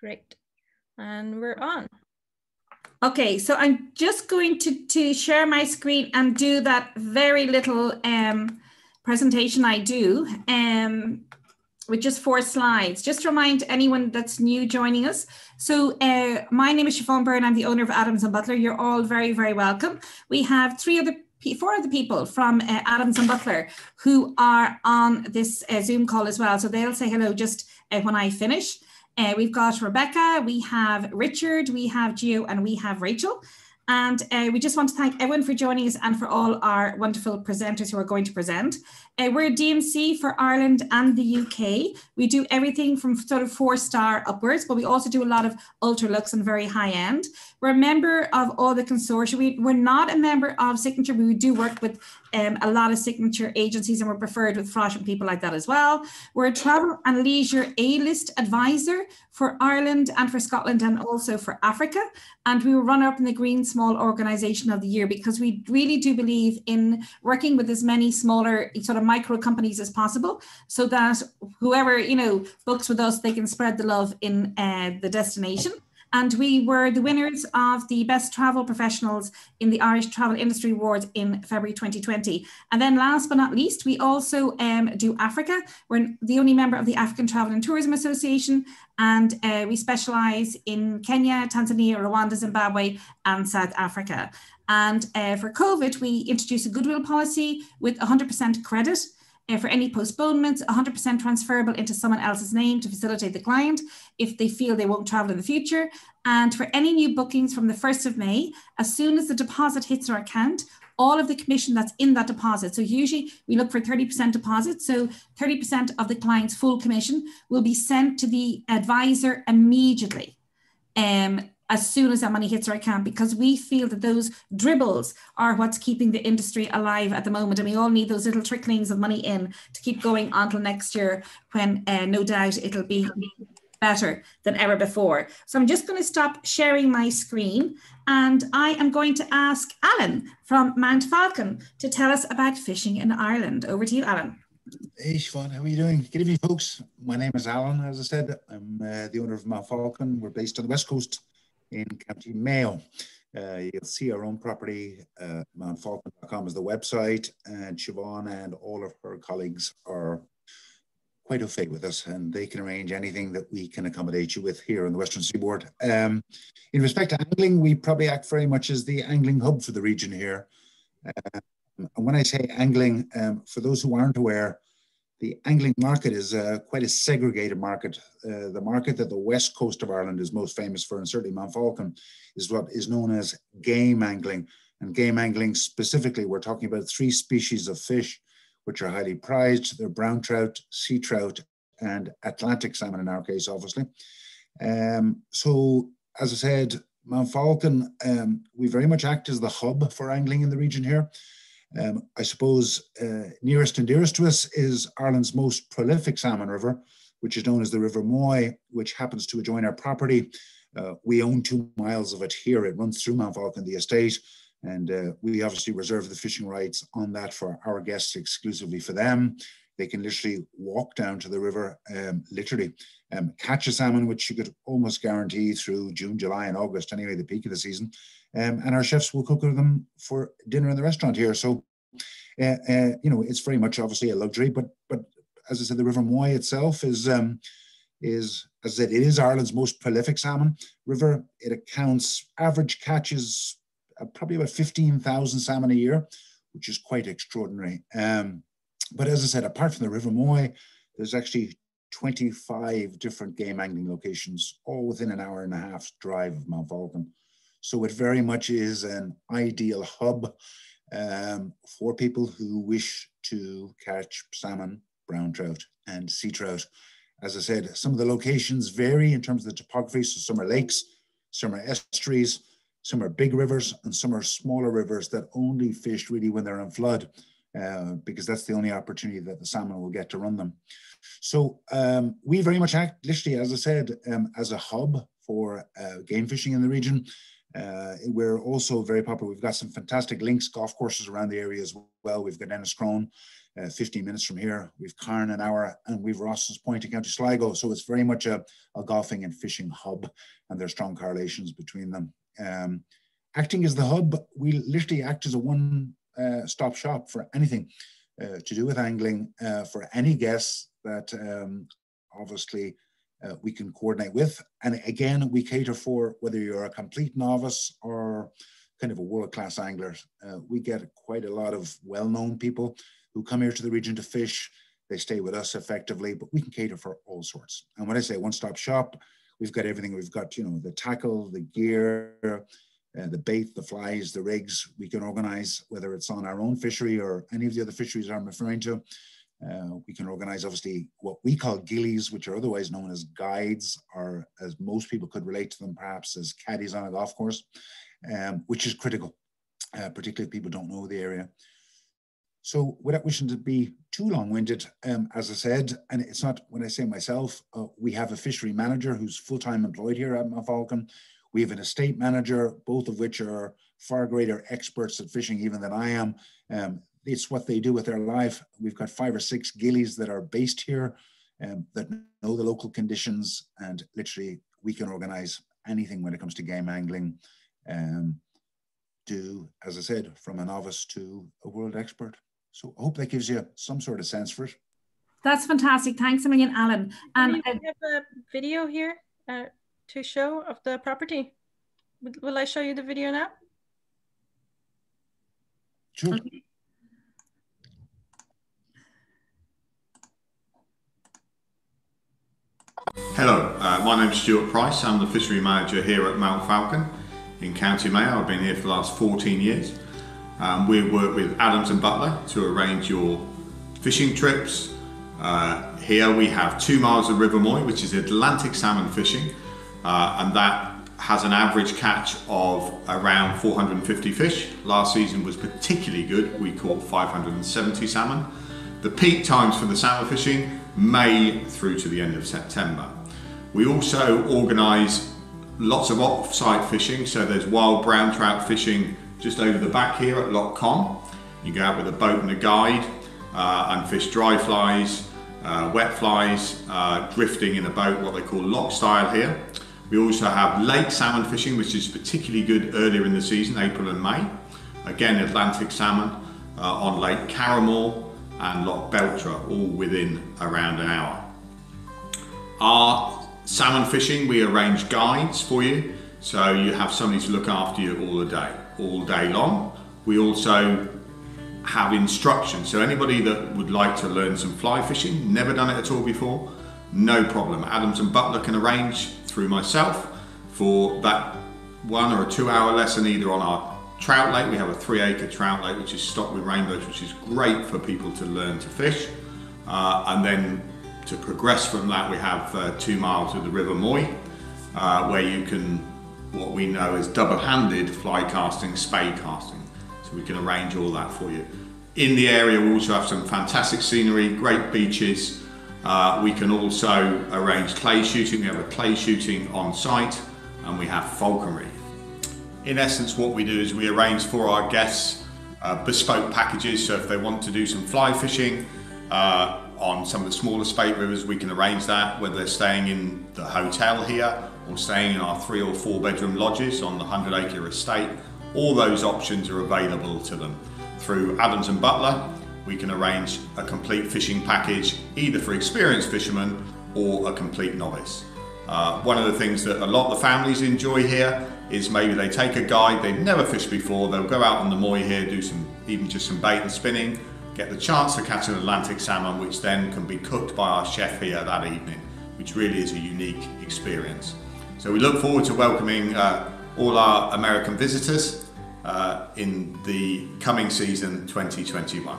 Great. And we're on. Okay, so I'm just going to share my screen and do that very little presentation I do with just 4 slides. Just to remind anyone that's new joining us. So my name is Siobhan Byrne. I'm the owner of Adams and Butler. You're all very, very welcome. We have 4 other people from Adams and Butler who are on this Zoom call as well. So they'll say hello just when I finish. We've got Rebecca, we have Richard, we have Gio, and we have Rachel. And we just want to thank everyone for joining us and for all our wonderful presenters who are going to present. We're a DMC for Ireland and the UK. We do everything from sort of 4-star upwards, but we also do a lot of Ultraluxe and very high end. We're a member of all the consortia. We're not a member of Signature, but we do work with a lot of signature agencies, and we're preferred with Frosh and people like that as well. We're a travel and leisure A-list advisor for Ireland and for Scotland and also for Africa. And we were runner-up in the Green Small Organisation of the Year because we really do believe in working with as many smaller sort of micro companies as possible, so that whoever, books with us, they can spread the love in the destination. And we were the winners of the Best Travel Professionals in the Irish Travel Industry Awards in February 2020. And then last but not least, we also do Africa. We're the only member of the African Travel and Tourism Association, and we specialise in Kenya, Tanzania, Rwanda, Zimbabwe, and South Africa. And for COVID, we introduced a goodwill policy with 100% credit. For any postponements, 100% transferable into someone else's name to facilitate the client if they feel they won't travel in the future. And for any new bookings from the 1st of May, as soon as the deposit hits our account, all of the commission that's in that deposit. So usually we look for 30% deposit. So 30% of the client's full commission will be sent to the advisor immediately. As soon as that money hits our account, because we feel that those dribbles are what's keeping the industry alive at the moment. And we all need those little tricklings of money in to keep going until next year, when no doubt it'll be better than ever before. So I'm just going to stop sharing my screen, and I am going to ask Alan from Mount Falcon to tell us about fishing in Ireland. Over to you, Alan. Hey Siobhan, how are you doing? Good evening, folks. My name is Alan. As I said, I'm the owner of Mount Falcon. We're based on the West Coast in County Mayo. You'll see our own property. mountfalcon.com is the website, and Siobhan and all of her colleagues are quite au fait with us, and they can arrange anything that we can accommodate you with here on the Western Seaboard. In respect to angling, we probably act very much as the angling hub for the region here. And when I say angling, for those who aren't aware, the angling market is quite a segregated market. The market that the west coast of Ireland is most famous for, and certainly Mount Falcon, is what is known as game angling. And game angling specifically, we're talking about 3 species of fish, which are highly prized. They're brown trout, sea trout, and Atlantic salmon in our case, obviously. So, as I said, Mount Falcon, we very much act as the hub for angling in the region here. I suppose nearest and dearest to us is Ireland's most prolific salmon river, which is known as the River Moy, which happens to adjoin our property. We own 2 miles of it here. It runs through Mount Falcon, the estate, and we obviously reserve the fishing rights on that for our guests, exclusively for them. They can literally walk down to the river, catch a salmon, which you could almost guarantee through June, July, and August, anyway, the peak of the season. And our chefs will cook them for dinner in the restaurant here. So, it's very much obviously a luxury, but as I said, the River Moy itself is, as I said, it is Ireland's most prolific salmon river. It accounts average catches probably about 15,000 salmon a year, which is quite extraordinary. But as I said, apart from the River Moy, there's actually 25 different game angling locations, all within an hour and a half drive of Mount Falcon. So it very much is an ideal hub for people who wish to catch salmon, brown trout, and sea trout. As I said, some of the locations vary in terms of the topography. So some are lakes, some are estuaries, some are big rivers, and some are smaller rivers that only fish really when they're in flood, because that's the only opportunity that the salmon will get to run them. So we very much act, literally, as I said, as a hub for game fishing in the region. We're also very popular. We've got some fantastic links golf courses around the area as well. We've got Enniscrone, 15 minutes from here. We've Carn an hour, and we've Ross's Point in County Sligo. So it's very much a golfing and fishing hub, and there's strong correlations between them. Acting as the hub, we literally act as a one-stop shop for anything to do with angling for any guests that obviously we can coordinate with. And again, we cater for whether you're a complete novice or kind of a world-class angler. We get quite a lot of well-known people who come here to the region to fish. They stay with us effectively, but we can cater for all sorts. And when I say one-stop shop, we've got everything. We've got, you know, the tackle, the gear, the bait, the flies, the rigs. We can organize, whether it's on our own fishery or any of the other fisheries I'm referring to. We can organize, obviously, what we call gillies, which are otherwise known as guides, or as most people could relate to them, perhaps as caddies on a golf course, which is critical, particularly if people don't know the area. So without wishing to be too long-winded, as I said, and it's not when I say myself, we have a fishery manager who's full-time employed here at Falcon. We have an estate manager, both of which are far greater experts at fishing even than I am. It's what they do with their life. We've got 5 or 6 gillies that are based here that know the local conditions, and literally we can organize anything when it comes to game angling. As I said, from a novice to a world expert. So I hope that gives you some sort of sense for it. That's fantastic. Thanks a million, Alan. And we have a video here to show of the property. Will I show you the video now? Sure. Okay. Hello, my name's Stuart Price. I'm the fishery manager here at Mount Falcon in County Mayo. I've been here for the last 14 years. We work with Adams and Butler to arrange your fishing trips. Here we have 2 miles of River Moy, which is Atlantic salmon fishing, and that has an average catch of around 450 fish. Last season was particularly good. We caught 570 salmon. The peak times for the salmon fishing, May through to the end of September. We also organise lots of off-site fishing, so there's wild brown trout fishing just over the back here at Loch Con. You go out with a boat and a guide and fish dry flies, wet flies, drifting in a boat, what they call loch style here. We also have lake salmon fishing, which is particularly good earlier in the season, April and May. Again, Atlantic salmon on Lake Carramore and Loch Beltra, all within around an hour. Our salmon fishing, we arrange guides for you, so you have somebody to look after you all day long. We also have instruction, so anybody that would like to learn some fly fishing, never done it at all before, no problem. Adams and Butler can arrange through myself for that 1 or 2 hour lesson, either on our trout lake. We have a 3-acre trout lake which is stocked with rainbows, which is great for people to learn to fish, and then to progress from that we have 2 miles of the River Moy, where you can, what we know as double-handed fly casting, spade casting. So we can arrange all that for you. In the area we also have some fantastic scenery, great beaches. We can also arrange clay shooting. We have a clay shooting on site, and we have falconry. In essence, what we do is we arrange for our guests bespoke packages. So if they want to do some fly fishing on some of the smaller spate rivers, we can arrange that, whether they're staying in the hotel here or staying in our 3 or 4 bedroom lodges on the 100-acre estate. All those options are available to them. Through Adams and Butler, we can arrange a complete fishing package, either for experienced fishermen or a complete novice. One of the things that a lot of the families enjoy here is maybe they take a guide, they've never fished before, they'll go out on the Moy here, do even just some bait and spinning, get the chance to catch an Atlantic salmon, which then can be cooked by our chef here that evening, which really is a unique experience. So we look forward to welcoming all our American visitors in the coming season 2021.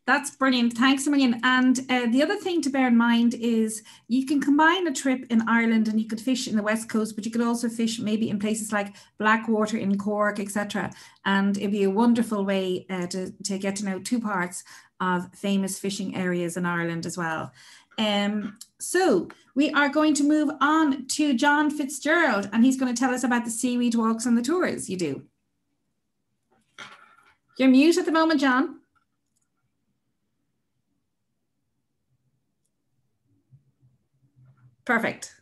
That's brilliant. Thanks a million. And the other thing to bear in mind is you can combine a trip in Ireland and you could fish in the West Coast, but you could also fish maybe in places like Blackwater in Cork, etc. And it'd be a wonderful way to get to know 2 parts of famous fishing areas in Ireland as well. So we are going to move on to John Fitzgerald, and he's going to tell us about the seaweed walks and the tours you do. You're mute at the moment, John. Perfect.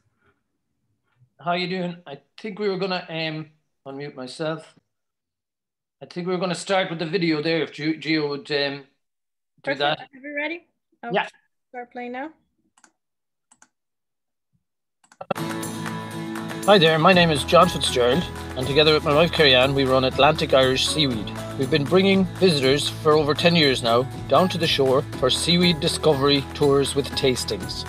How you doing? I think we were going to unmute myself. I think we were going to start with the video there, if Gio would do that. Are we ready? I'll Yeah. Start playing now. Hi there, my name is John Fitzgerald, and together with my wife Kerry-Ann, we run Atlantic Irish Seaweed. We've been bringing visitors for over 10 years now down to the shore for seaweed discovery tours with tastings.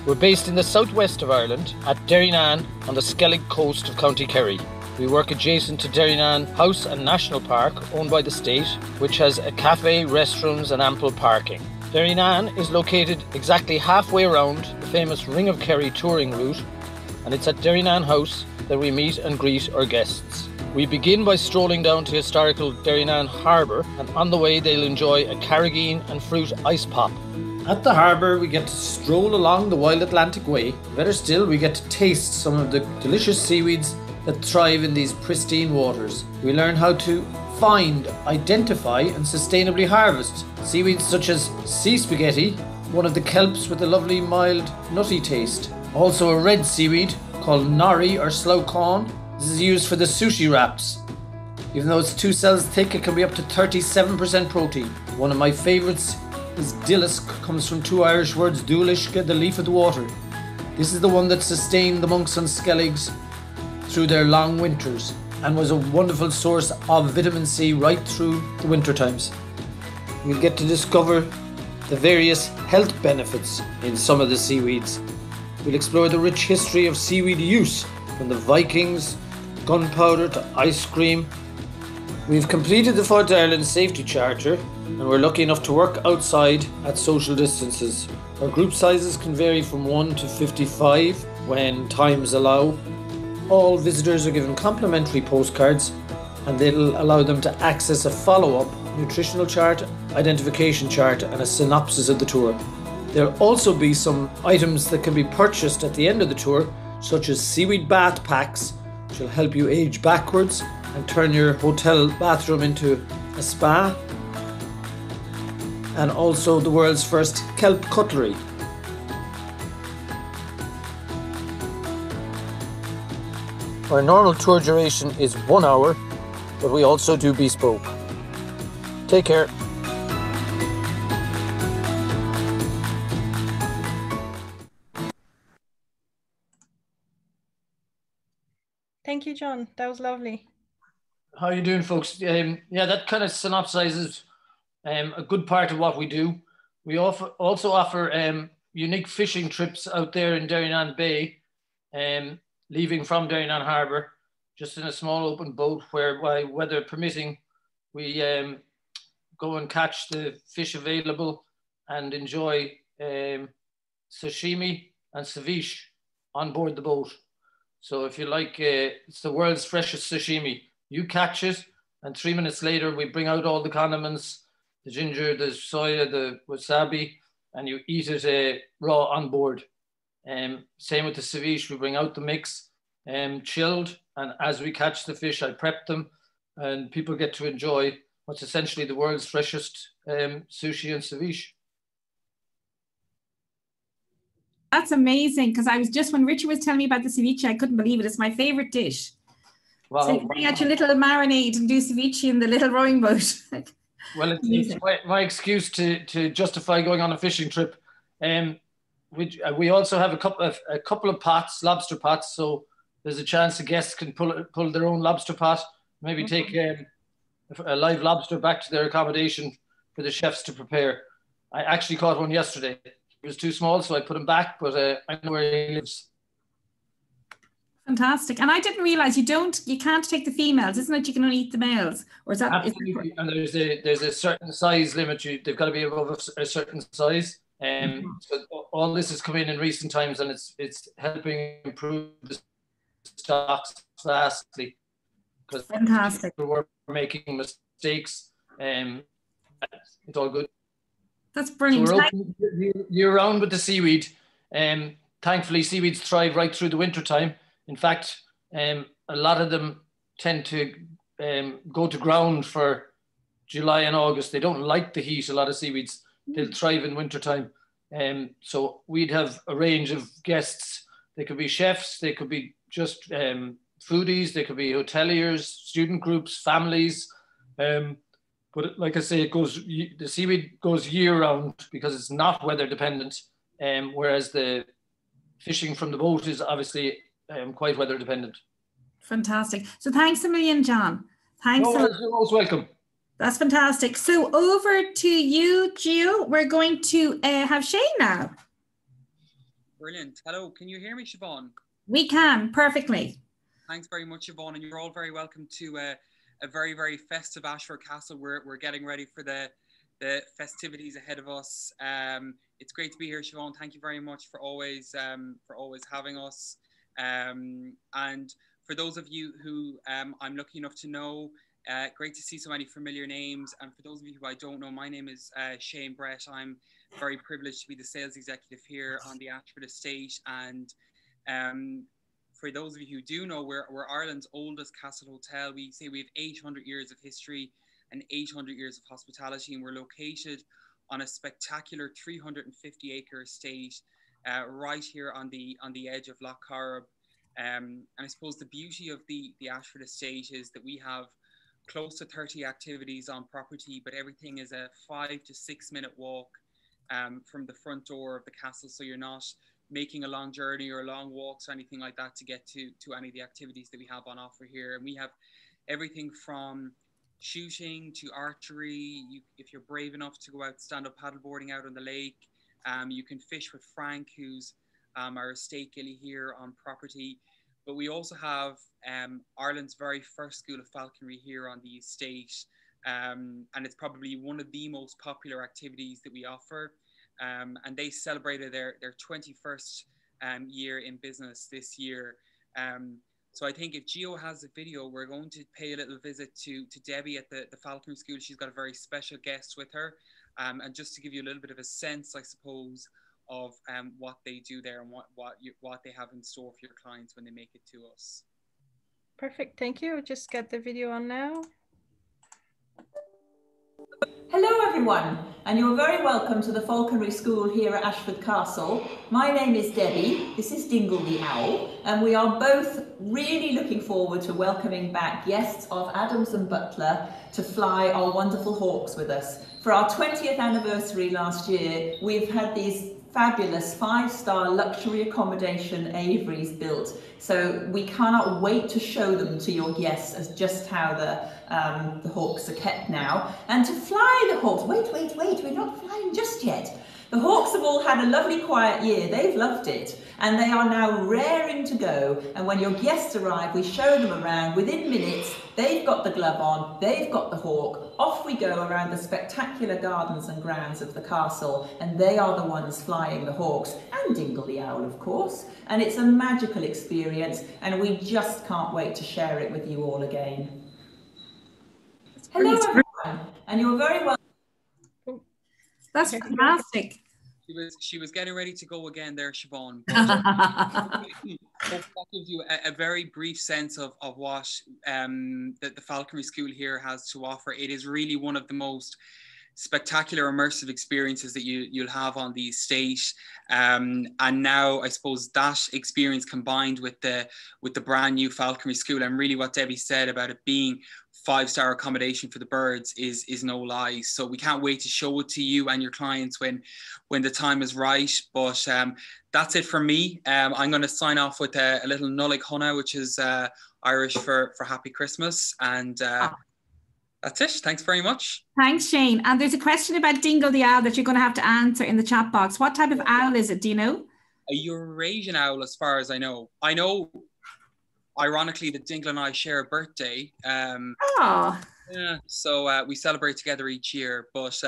We're based in the southwest of Ireland at Derrynane on the Skellig coast of County Kerry. We work adjacent to Derrynane House and National Park, owned by the state, which has a cafe, restrooms and ample parking. Derrynane is located exactly halfway around the famous Ring of Kerry touring route, and it's at Derrynane House that we meet and greet our guests. We begin by strolling down to historical Derrynane Harbour, and on the way they'll enjoy a carrageen and fruit ice pop. At the harbour we get to stroll along the Wild Atlantic Way. Better still, we get to taste some of the delicious seaweeds that thrive in these pristine waters. We learn how to find, identify and sustainably harvest seaweeds such as sea spaghetti, one of the kelps with a lovely mild nutty taste. Also a red seaweed called nori or sloughcawn. This is used for the sushi wraps. Even though it's 2 cells thick, it can be up to 37% protein. One of my favourites is dillisk, comes from 2 Irish words, dúlaisce, the leaf of the water. This is the one that sustained the monks and skelligs through their long winters and was a wonderful source of vitamin C right through the winter times. You'll get to discover the various health benefits in some of the seaweeds. We'll explore the rich history of seaweed use, from the Vikings, gunpowder to ice cream. We've completed the Fort Ireland Safety Charter, and we're lucky enough to work outside at social distances. Our group sizes can vary from 1 to 55 when times allow. All visitors are given complimentary postcards, and they'll allow them to access a follow-up nutritional chart, identification chart and a synopsis of the tour. There'll also be some items that can be purchased at the end of the tour, such as seaweed bath packs, which will help you age backwards and turn your hotel bathroom into a spa, and also the world's first kelp cutlery. Our normal tour duration is 1 hour, but we also do bespoke. Take care. Thank you, John. That was lovely. How are you doing, folks? Yeah, that kind of synopsizes a good part of what we do. We also offer unique fishing trips out there in Derrynane Bay, leaving from Derrynane Harbour, just in a small open boat where, weather permitting, we go and catch the fish available and enjoy sashimi and ceviche on board the boat. So if you like, it's the world's freshest sashimi. You catch it, and 3 minutes later, we bring out all the condiments, the ginger, the soya, the wasabi, and you eat it raw on board. Same with the ceviche, we bring out the mix, chilled, and as we catch the fish, I prep them, and people get to enjoy what's essentially the world's freshest sushi and ceviche. That's amazing, because I was just, when Richard was telling me about the ceviche, I couldn't believe it. It's my favourite dish. Wow. So you bring out your little marinade and do ceviche in the little rowing boat. Well, it's my excuse to justify going on a fishing trip. We also have a couple of pots, lobster pots, so there's a chance the guests can pull their own lobster pot, maybe take a live lobster back to their accommodation for the chefs to prepare. I actually caught one yesterday. It was too small, so I put him back, but I know where he lives. Fantastic. And I didn't realize you can't take the females, isn't it? You can only eat the males. Or is that? Absolutely. And there's a certain size limit. They've got to be above a certain size. So all this has come in recent times, and it's helping improve the stocks vastly. Because fantastic. People were making mistakes. It's all good. That's brilliant. So we're open year round with the Seaweed. Thankfully, seaweeds thrive right through the winter time. In fact, a lot of them tend to go to ground for July and August. They don't like the heat, a lot of seaweeds. They'll thrive in winter time. So we'd have a range of guests. They could be chefs, they could be just foodies, they could be hoteliers, student groups, families. But like I say, the seaweed goes year round because it's not weather dependent, whereas the fishing from the boat is obviously quite weather dependent. Fantastic. So thanks a million, John. Thanks. You're most welcome. That's fantastic. So over to you, Gio. We're going to have Shane now. Brilliant. Hello, can you hear me, Siobhan? We can, perfectly. Thanks very much, Siobhan, and you're all very welcome to a very, very festive Ashford Castle. We're getting ready for the festivities ahead of us. It's great to be here, Siobhan. Thank you very much for always having us. And for those of you who I'm lucky enough to know, great to see so many familiar names. And for those of you who I don't know, my name is Shane Brett. I'm very privileged to be the sales executive here on the Ashford estate. And for those of you who do know, we're Ireland's oldest castle hotel. We say we have 800 years of history and 800 years of hospitality, and we're located on a spectacular 350-acre estate right here on the edge of Lough Corrib. And I suppose the beauty of the Ashford estate is that we have close to 30 activities on property, but everything is a 5 to 6 minute walk from the front door of the castle. So you're not making a long journey or long walks or anything like that to get to any of the activities that we have on offer here. And we have everything from shooting to archery. If you're brave enough to go out stand-up paddleboarding out on the lake, you can fish with Frank, who's our estate gilly here on property. But we also have Ireland's very first school of falconry here on the estate. And it's probably one of the most popular activities that we offer. And they celebrated their 21st year in business this year. So I think if Gio has a video, we're going to pay a little visit to Debbie at the Falconry School. She's got a very special guest with her. And just to give you a little bit of a sense, I suppose, of what they do there and what they have in store for your clients when they make it to us. Perfect, thank you. Just get the video on now. Hello everyone, and you're very welcome to the Falconry School here at Ashford Castle. My name is Debbie, this is Dingle the Owl, and we are both really looking forward to welcoming back guests of Adams and Butler to fly our wonderful hawks with us. For our 20th anniversary last year, we've had these fabulous 5-star luxury accommodation aviaries built, so we cannot wait to show them to your guests as just how the hawks are kept now. And to fly the hawks, wait, we're not flying just yet. The hawks have all had a lovely quiet year, they've loved it, and they are now raring to go. And when your guests arrive, we show them around. Within minutes, they've got the glove on, they've got the hawk, off we go around the spectacular gardens and grounds of the castle, and they are the ones flying the hawks, and Dingle the Owl, of course. And it's a magical experience, and we just can't wait to share it with you all again. Hello everyone, and you're very welcome. That's fantastic. She was getting ready to go again there, Siobhan. That gives you a very brief sense of what the Falconry School here has to offer. It is really one of the most spectacular immersive experiences that you'll have on the estate. And now I suppose that experience combined with the brand new Falconry School, and really what Debbie said about it being 5-star accommodation for the birds is no lie. So we can't wait to show it to you and your clients when the time is right. But that's it for me. I'm going to sign off with a little Nullig Honna, which is Irish for Happy Christmas. And that's it. Thanks very much. Thanks, Shane. And there's a question about Dingle the Owl that you're going to have to answer in the chat box. What type of owl is it? Do you know? A Eurasian owl, as far as I know. I know, ironically, that Dingle and I share a birthday. Yeah, so we celebrate together each year. But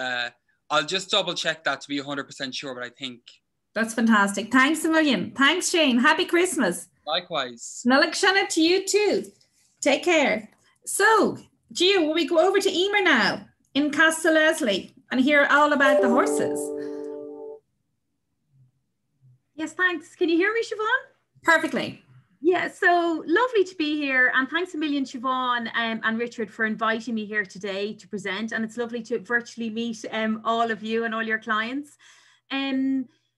I'll just double check that to be 100% sure, but I think. That's fantastic. Thanks a million. Thanks, Shane. Happy Christmas. Likewise. Nullig Honna to you too. Take care. So, Gio, will we go over to Emer now in Castle Leslie? and hear all about the horses. Yes, thanks. Can you hear me, Siobhan? Perfectly. Yeah, so lovely to be here, and thanks a million, Siobhan and Richard, for inviting me here today to present, and it's lovely to virtually meet all of you and all your clients.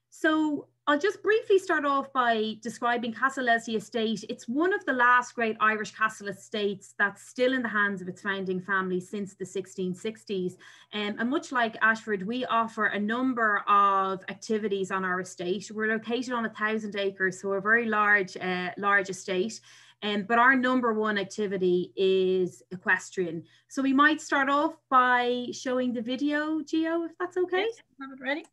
So I'll just briefly start off by describing Castle Leslie Estate. It's one of the last great Irish castle estates that's still in the hands of its founding family since the 1660s. And much like Ashford, we offer a number of activities on our estate. We're located on 1,000 acres, so a very large estate. But our number one activity is equestrian. So we might start off by showing the video, Gio, if that's okay. Yes, have it ready.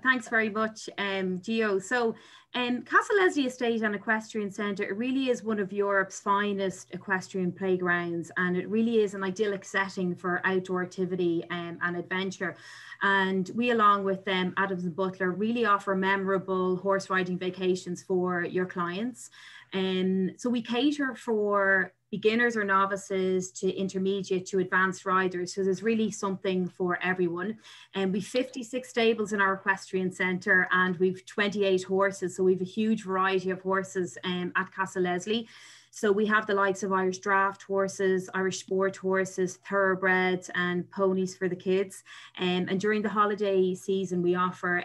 Thanks very much, Gio. So Castle Leslie Estate and Equestrian Centre, it really is one of Europe's finest equestrian playgrounds, and it really is an idyllic setting for outdoor activity and adventure. And we, along with Adams and Butler, really offer memorable horse riding vacations for your clients. So we cater for beginners or novices to intermediate to advanced riders. So there's really something for everyone. And we've 56 stables in our equestrian centre, and we've 28 horses. So we've a huge variety of horses at Castle Leslie. So we have the likes of Irish draft horses, Irish sport horses, thoroughbreds, and ponies for the kids. And during the holiday season, we offer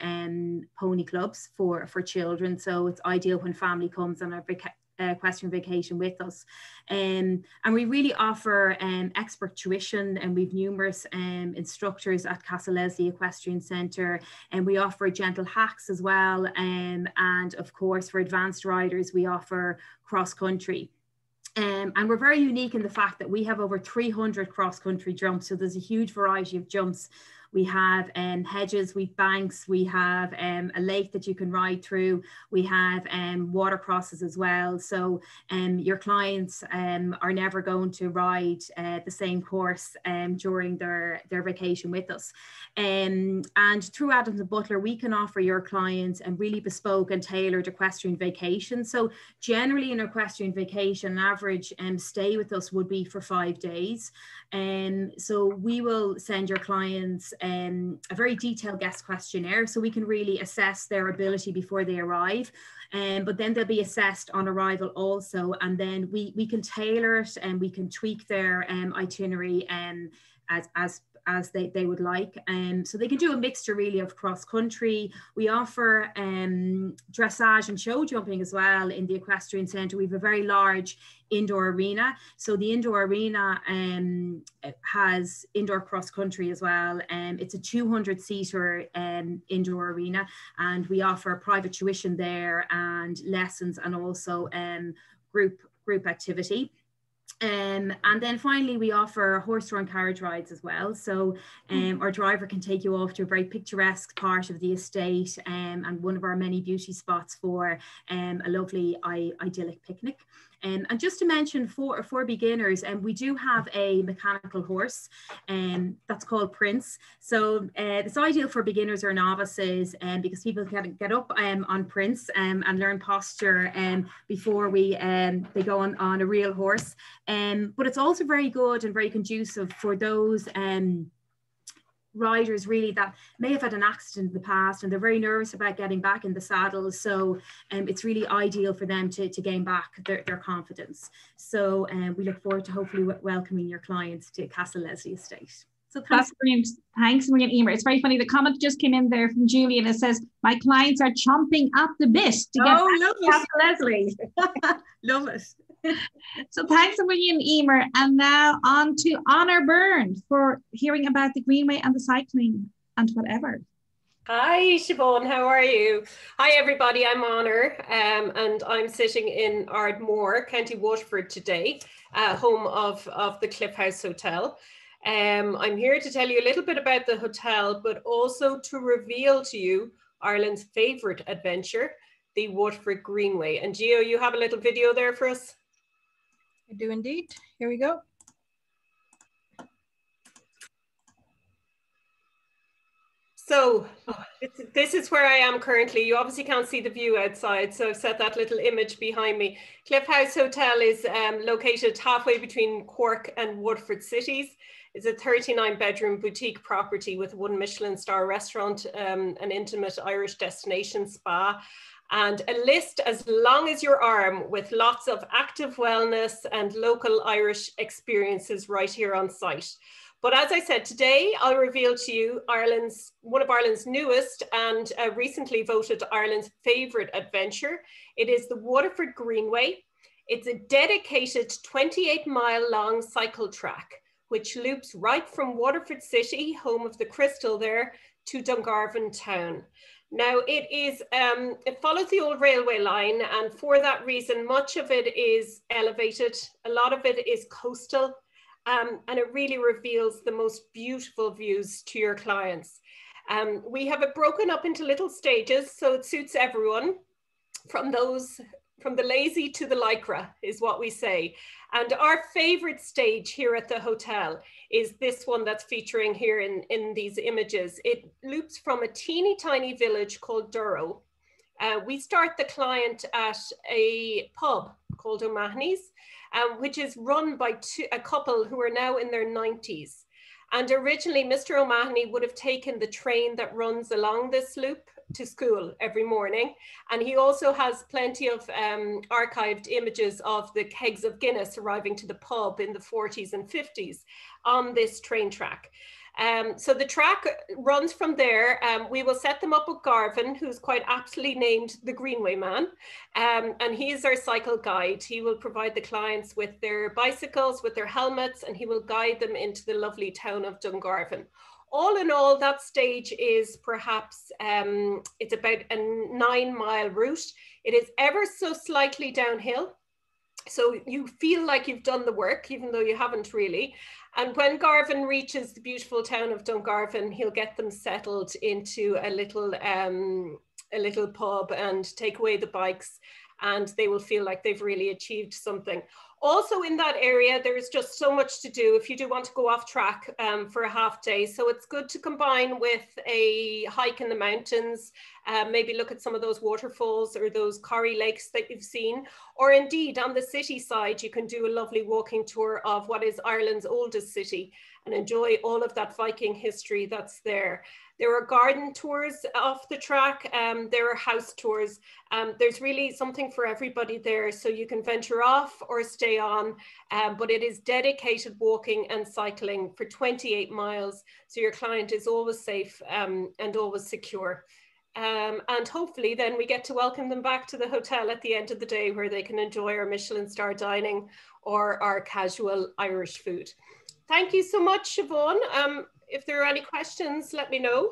pony clubs for children. So it's ideal when family comes on a equestrian vacation with us. And we really offer expert tuition, and we've numerous instructors at Castle Leslie Equestrian Centre, and we offer gentle hacks as well. And of course, for advanced riders, we offer cross country. And we're very unique in the fact that we have over 300 cross-country jumps. So there's a huge variety of jumps. We have hedges, we have banks, we have a lake that you can ride through. We have water crosses as well. So your clients are never going to ride the same course during their vacation with us. And through Adams and Butler, we can offer your clients a really bespoke and tailored equestrian vacation. So generally an equestrian vacation, an average stay with us would be for 5 days. So we will send your clients a very detailed guest questionnaire, so we can really assess their ability before they arrive. But then they'll be assessed on arrival also, and then we can tailor it and we can tweak their itinerary as they would like. So they can do a mixture really of cross country. We offer dressage and show jumping as well in the Equestrian Centre. We have a very large indoor arena. So the indoor arena has indoor cross country as well. It's a 200-seater indoor arena, and we offer private tuition there and lessons, and also group activity. And then finally, we offer horse-drawn carriage rides as well. So our driver can take you off to a very picturesque part of the estate, and one of our many beauty spots for a lovely idyllic picnic. And just to mention for beginners, we do have a mechanical horse that's called Prince. So it's ideal for beginners or novices, because people can get up on Prince and learn posture before they go on a real horse. But it's also very good and very conducive for those riders really that may have had an accident in the past and they're very nervous about getting back in the saddle. So it's really ideal for them to gain back their confidence. So we look forward to hopefully welcoming your clients to Castle Leslie Estate. So that's brilliant. Thanks, Maria and Emer. It's very funny. The comment just came in there from Julie, and it says, "My clients are chomping at the bit to get back to Castle Leslie." Love it. So thanks, Maria and Emer. And now on to Honor Byrne for hearing about the Greenway and the cycling and whatever. Hi, Siobhan, how are you? Hi, everybody, I'm Honor, and I'm sitting in Ardmore, County Waterford today, home of the Cliff House Hotel. I'm here to tell you a little bit about the hotel, but also to reveal to you Ireland's favourite adventure, the Waterford Greenway. And Gio, you have a little video there for us? I do indeed. Here we go. So this is where I am currently. You obviously can't see the view outside, so I've set that little image behind me. Cliff House Hotel is located halfway between Cork and Waterford cities. It's a 39-bedroom boutique property with one Michelin star restaurant, an intimate Irish destination spa, and a list as long as your arm with lots of active wellness and local Irish experiences right here on site. But as I said, today I'll reveal to you one of Ireland's newest and recently voted Ireland's favourite adventure. It is the Waterford Greenway. It's a dedicated 28-mile long cycle track, which loops right from Waterford City, home of the Crystal there, to Dungarvan town. Now it follows the old railway line, and for that reason, much of it is elevated. A lot of it is coastal. And it really reveals the most beautiful views to your clients. We have it broken up into little stages, so it suits everyone, from the lazy to the lycra is what we say. And our favorite stage here at the hotel is this one that's featuring here in these images. It loops from a teeny tiny village called Durrow. We start the client at a pub called O'Mahony's, which is run by a couple who are now in their 90s. And originally, Mr. O'Mahony would have taken the train that runs along this loop to school every morning. And he also has plenty of archived images of the kegs of Guinness arriving to the pub in the 40s and 50s on this train track. So the track runs from there. We will set them up with Garvin, who's quite aptly named the Greenway Man. And he is our cycle guide. He will provide the clients with their bicycles, with their helmets, and he will guide them into the lovely town of Dungarvan. All in all, that stage is perhaps, it's about a 9-mile route. It is ever so slightly downhill. So you feel like you've done the work, even though you haven't really. And when Garvin reaches the beautiful town of Dungarvan, he'll get them settled into a little pub and take away the bikes, and they will feel like they've really achieved something. Also in that area, there is just so much to do if you do want to go off track for a half day. So it's good to combine with a hike in the mountains. maybe look at some of those waterfalls or those Corrie lakes that you've seen, or indeed on the city side, you can do a lovely walking tour of what is Ireland's oldest city and enjoy all of that Viking history that's there. There are garden tours off the track. There are house tours. There's really something for everybody there. So you can venture off or stay on, but it is dedicated walking and cycling for 28 miles. So your client is always safe and always secure. And hopefully then we get to welcome them back to the hotel at the end of the day where they can enjoy our Michelin star dining or our casual Irish food. Thank you so much, Siobhan. If there are any questions, let me know.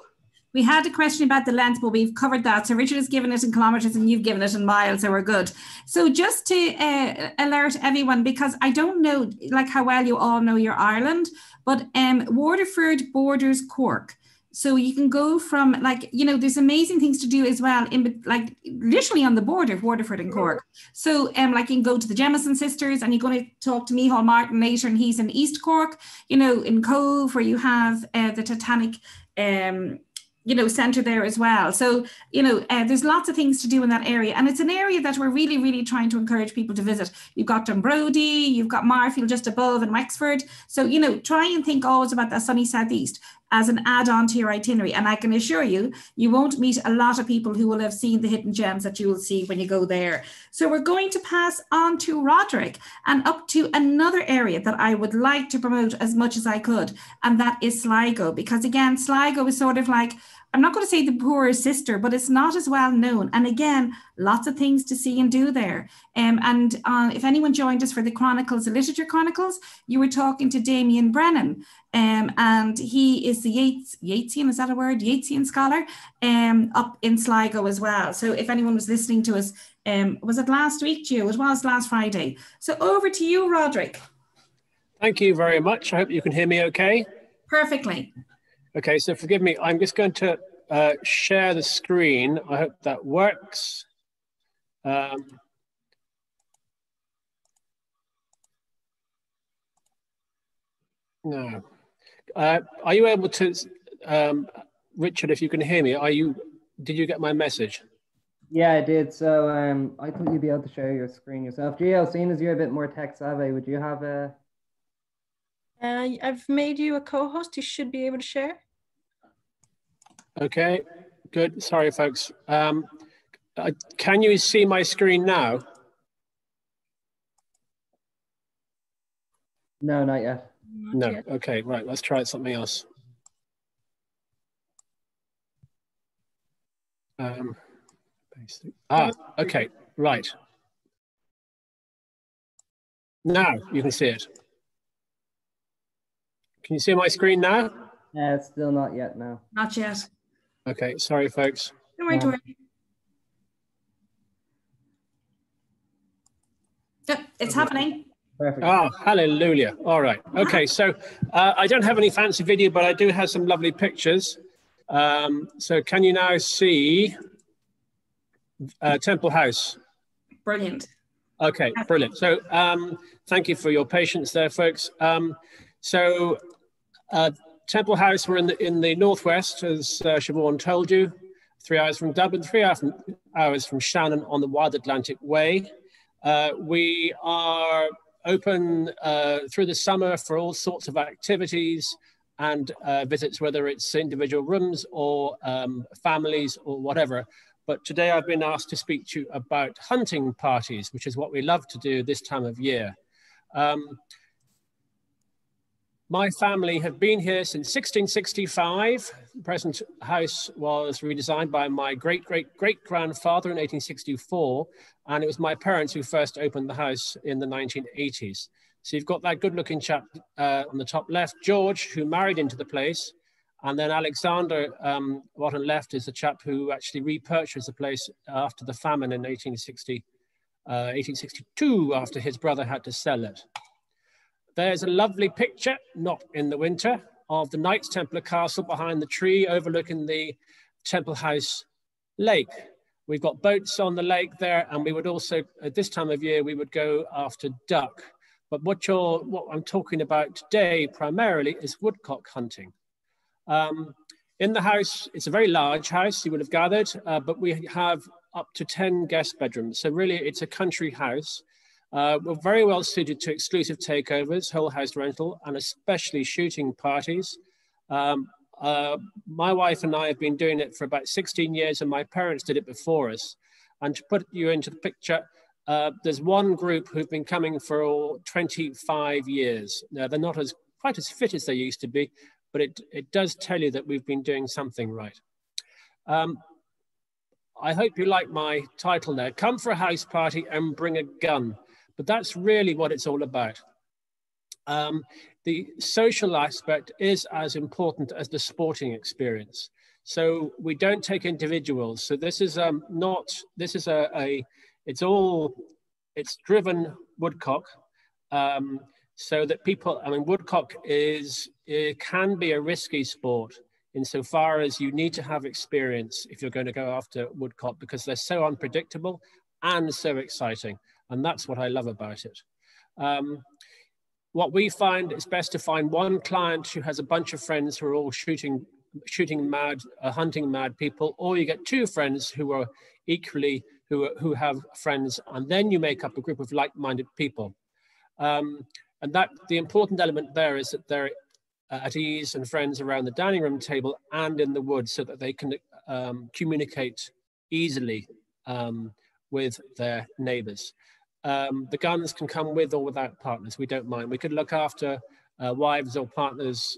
We had a question about the length, but we've covered that. So Richard has given it in kilometres and you've given it in miles, so we're good. So just to alert everyone, because I don't know like how well you all know your Ireland, but Waterford borders Cork. So you can go from like, you know, there's amazing things to do as well in like literally on the border of Waterford and Cork. So like you can go to the Jemison sisters and you're going to talk to Micheál Martin later and he's in East Cork, you know, in Cove where you have the Titanic, you know, centre there as well. So, you know, there's lots of things to do in that area. And it's an area that we're really, really trying to encourage people to visit. You've got Dunbrody, you've got Marfield just above and Wexford. So, you know, try and think always about that sunny southeast as an add-on to your itinerary. And I can assure you, you won't meet a lot of people who will have seen the hidden gems that you will see when you go there. So we're going to pass on to Roderick and up to another area that I would like to promote as much as I could. And that is Sligo, because again, Sligo is sort of like, I'm not going to say the poorer sister, but it's not as well known. And again, lots of things to see and do there. And if anyone joined us for the Chronicles, the Literature Chronicles, you were talking to Damien Brennan. And he is the Yeatsian, is that a word? Yeatsian scholar up in Sligo as well. So if anyone was listening to us, was it last week, Gio? It was last Friday. So over to you, Roderick. Thank you very much. I hope you can hear me okay. Perfectly. Okay, so forgive me. I'm just going to share the screen. I hope that works. No. Are you able to, Richard, if you can hear me, did you get my message? Yeah, I did. So I thought you'd be able to share your screen yourself. Gio, seeing as you're a bit more tech savvy, would you have a... I've made you a co-host. You should be able to share. Okay, good. Sorry, folks. Can you see my screen now? No, not yet. No. Yet. Okay, right. Let's try something else. Okay, right. Now you can see it. Can you see my screen now? Yeah, it's still not yet now. Not yet. Okay, sorry, folks. Don't worry, don't worry. Yep, it's happening. Perfect. Oh, hallelujah. All right. Okay, so I don't have any fancy video, but I do have some lovely pictures. So can you now see Temple House? Brilliant. Okay, brilliant. So thank you for your patience there, folks. Temple House, we're in the northwest, as Siobhan told you, 3 hours from Dublin, 3 hours from Shannon on the Wild Atlantic Way. We are open through the summer for all sorts of activities and visits, whether it's individual rooms or families or whatever. But today I've been asked to speak to you about hunting parties, which is what we love to do this time of year. My family have been here since 1665. The present house was redesigned by my great-great-great-grandfather in 1864, and it was my parents who first opened the house in the 1980s. So you've got that good-looking chap on the top left, George, who married into the place, and then Alexander, bottom left, is the chap who actually repurchased the place after the famine in 1862, after his brother had to sell it. There's a lovely picture, not in the winter, of the Knights Templar Castle behind the tree overlooking the Temple House Lake. We've got boats on the lake there, and we would also, at this time of year, we would go after duck. But what I'm talking about today primarily is woodcock hunting. In the house, it's a very large house, you would have gathered, but we have up to 10 guest bedrooms. So really, it's a country house. We're very well suited to exclusive takeovers, whole house rental, and especially shooting parties. My wife and I have been doing it for about 16 years, and my parents did it before us. And to put you into the picture, there's one group who've been coming for 25 years. Now, they're not quite as fit as they used to be, but it does tell you that we've been doing something right. I hope you like my title there. Come for a house party and bring a gun. But that's really what it's all about. The social aspect is as important as the sporting experience. So we don't take individuals. So this is it's driven woodcock. So that people, I mean, woodcock it can be a risky sport insofar as you need to have experience if you're going to go after woodcock, because they're so unpredictable and so exciting. And that's what I love about it. What we find is best to find one client who has a bunch of friends who are all shooting mad, hunting mad people, or you get two friends who are equally, who have friends, and then you make up a group of like-minded people. And that the important element there is that they're at ease and friends around the dining room table and in the woods, so that they can communicate easily with their neighbors. The guns can come with or without partners. We don't mind. We could look after wives or partners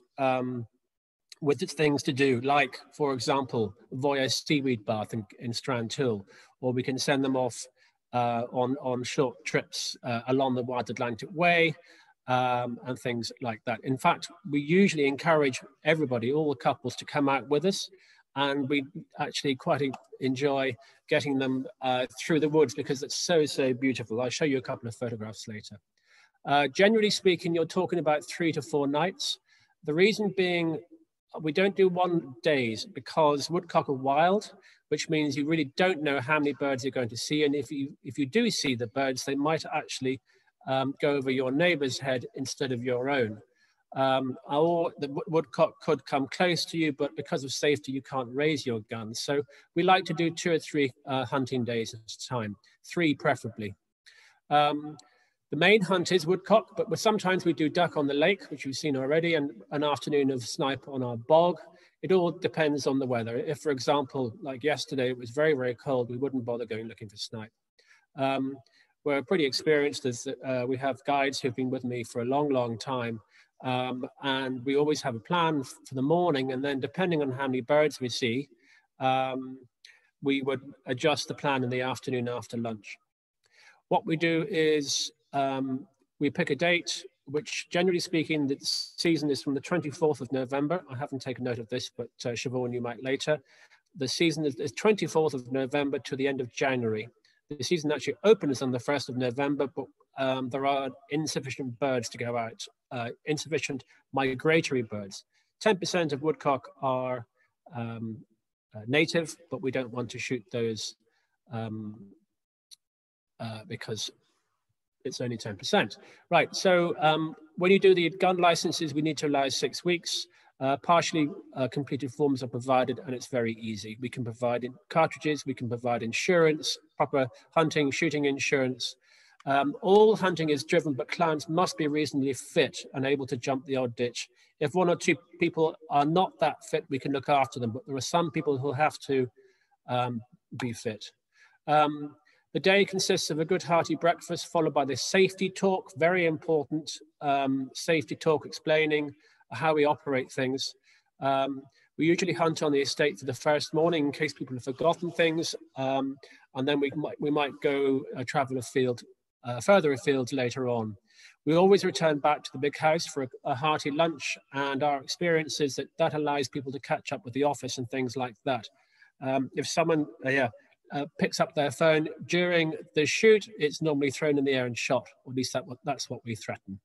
with things to do, like, for example, Voya Seaweed bath in Strand Hill, or we can send them off on short trips along the Wide Atlantic Way, and things like that. In fact, we usually encourage everybody, all the couples, to come out with us, and we actually quite enjoy getting them through the woods because it's so beautiful. I'll show you a couple of photographs later. Generally speaking, you're talking about 3 to 4 nights. The reason being, we don't do 1 days because woodcock are wild, which means you really don't know how many birds you're going to see. And if you do see the birds, they might actually go over your neighbor's head instead of your own. Or the woodcock could come close to you, but because of safety, you can't raise your gun. So we like to do 2 or 3 hunting days at a time, 3 preferably. The main hunt is woodcock, but sometimes we do duck on the lake, which you've seen already, and an afternoon of snipe on our bog. It all depends on the weather. If, for example, like yesterday, it was very, very cold, we wouldn't bother going looking for snipe. We're pretty experienced as we have guides who've been with me for a long, long time. And we always have a plan for the morning, and then depending on how many birds we see, we would adjust the plan in the afternoon after lunch. What we do is we pick a date, which generally speaking, the season is from the 24th of November. I haven't taken note of this, but Siobhan, you might later. The season is 24th of November to the end of January. The season actually opens on the 1st of November, but there are insufficient birds to go out, insufficient migratory birds. 10% of woodcock are native, but we don't want to shoot those because it's only 10%. Right, so when you do the gun licenses, we need to allow 6 weeks. Partially completed forms are provided, and it's very easy. We can provide cartridges, we can provide insurance, proper hunting, shooting insurance. All hunting is driven, but clients must be reasonably fit and able to jump the odd ditch. If 1 or 2 people are not that fit, we can look after them, but there are some people who have to be fit. The day consists of a good hearty breakfast followed by the safety talk, very important safety talk explaining how we operate things. We usually hunt on the estate for the first morning in case people have forgotten things, and then we might go travel afield, further afield later on. We always return back to the big house for a hearty lunch, and our experience is that allows people to catch up with the office and things like that. If someone picks up their phone during the shoot, it's normally thrown in the air and shot, or at least that's what we threaten.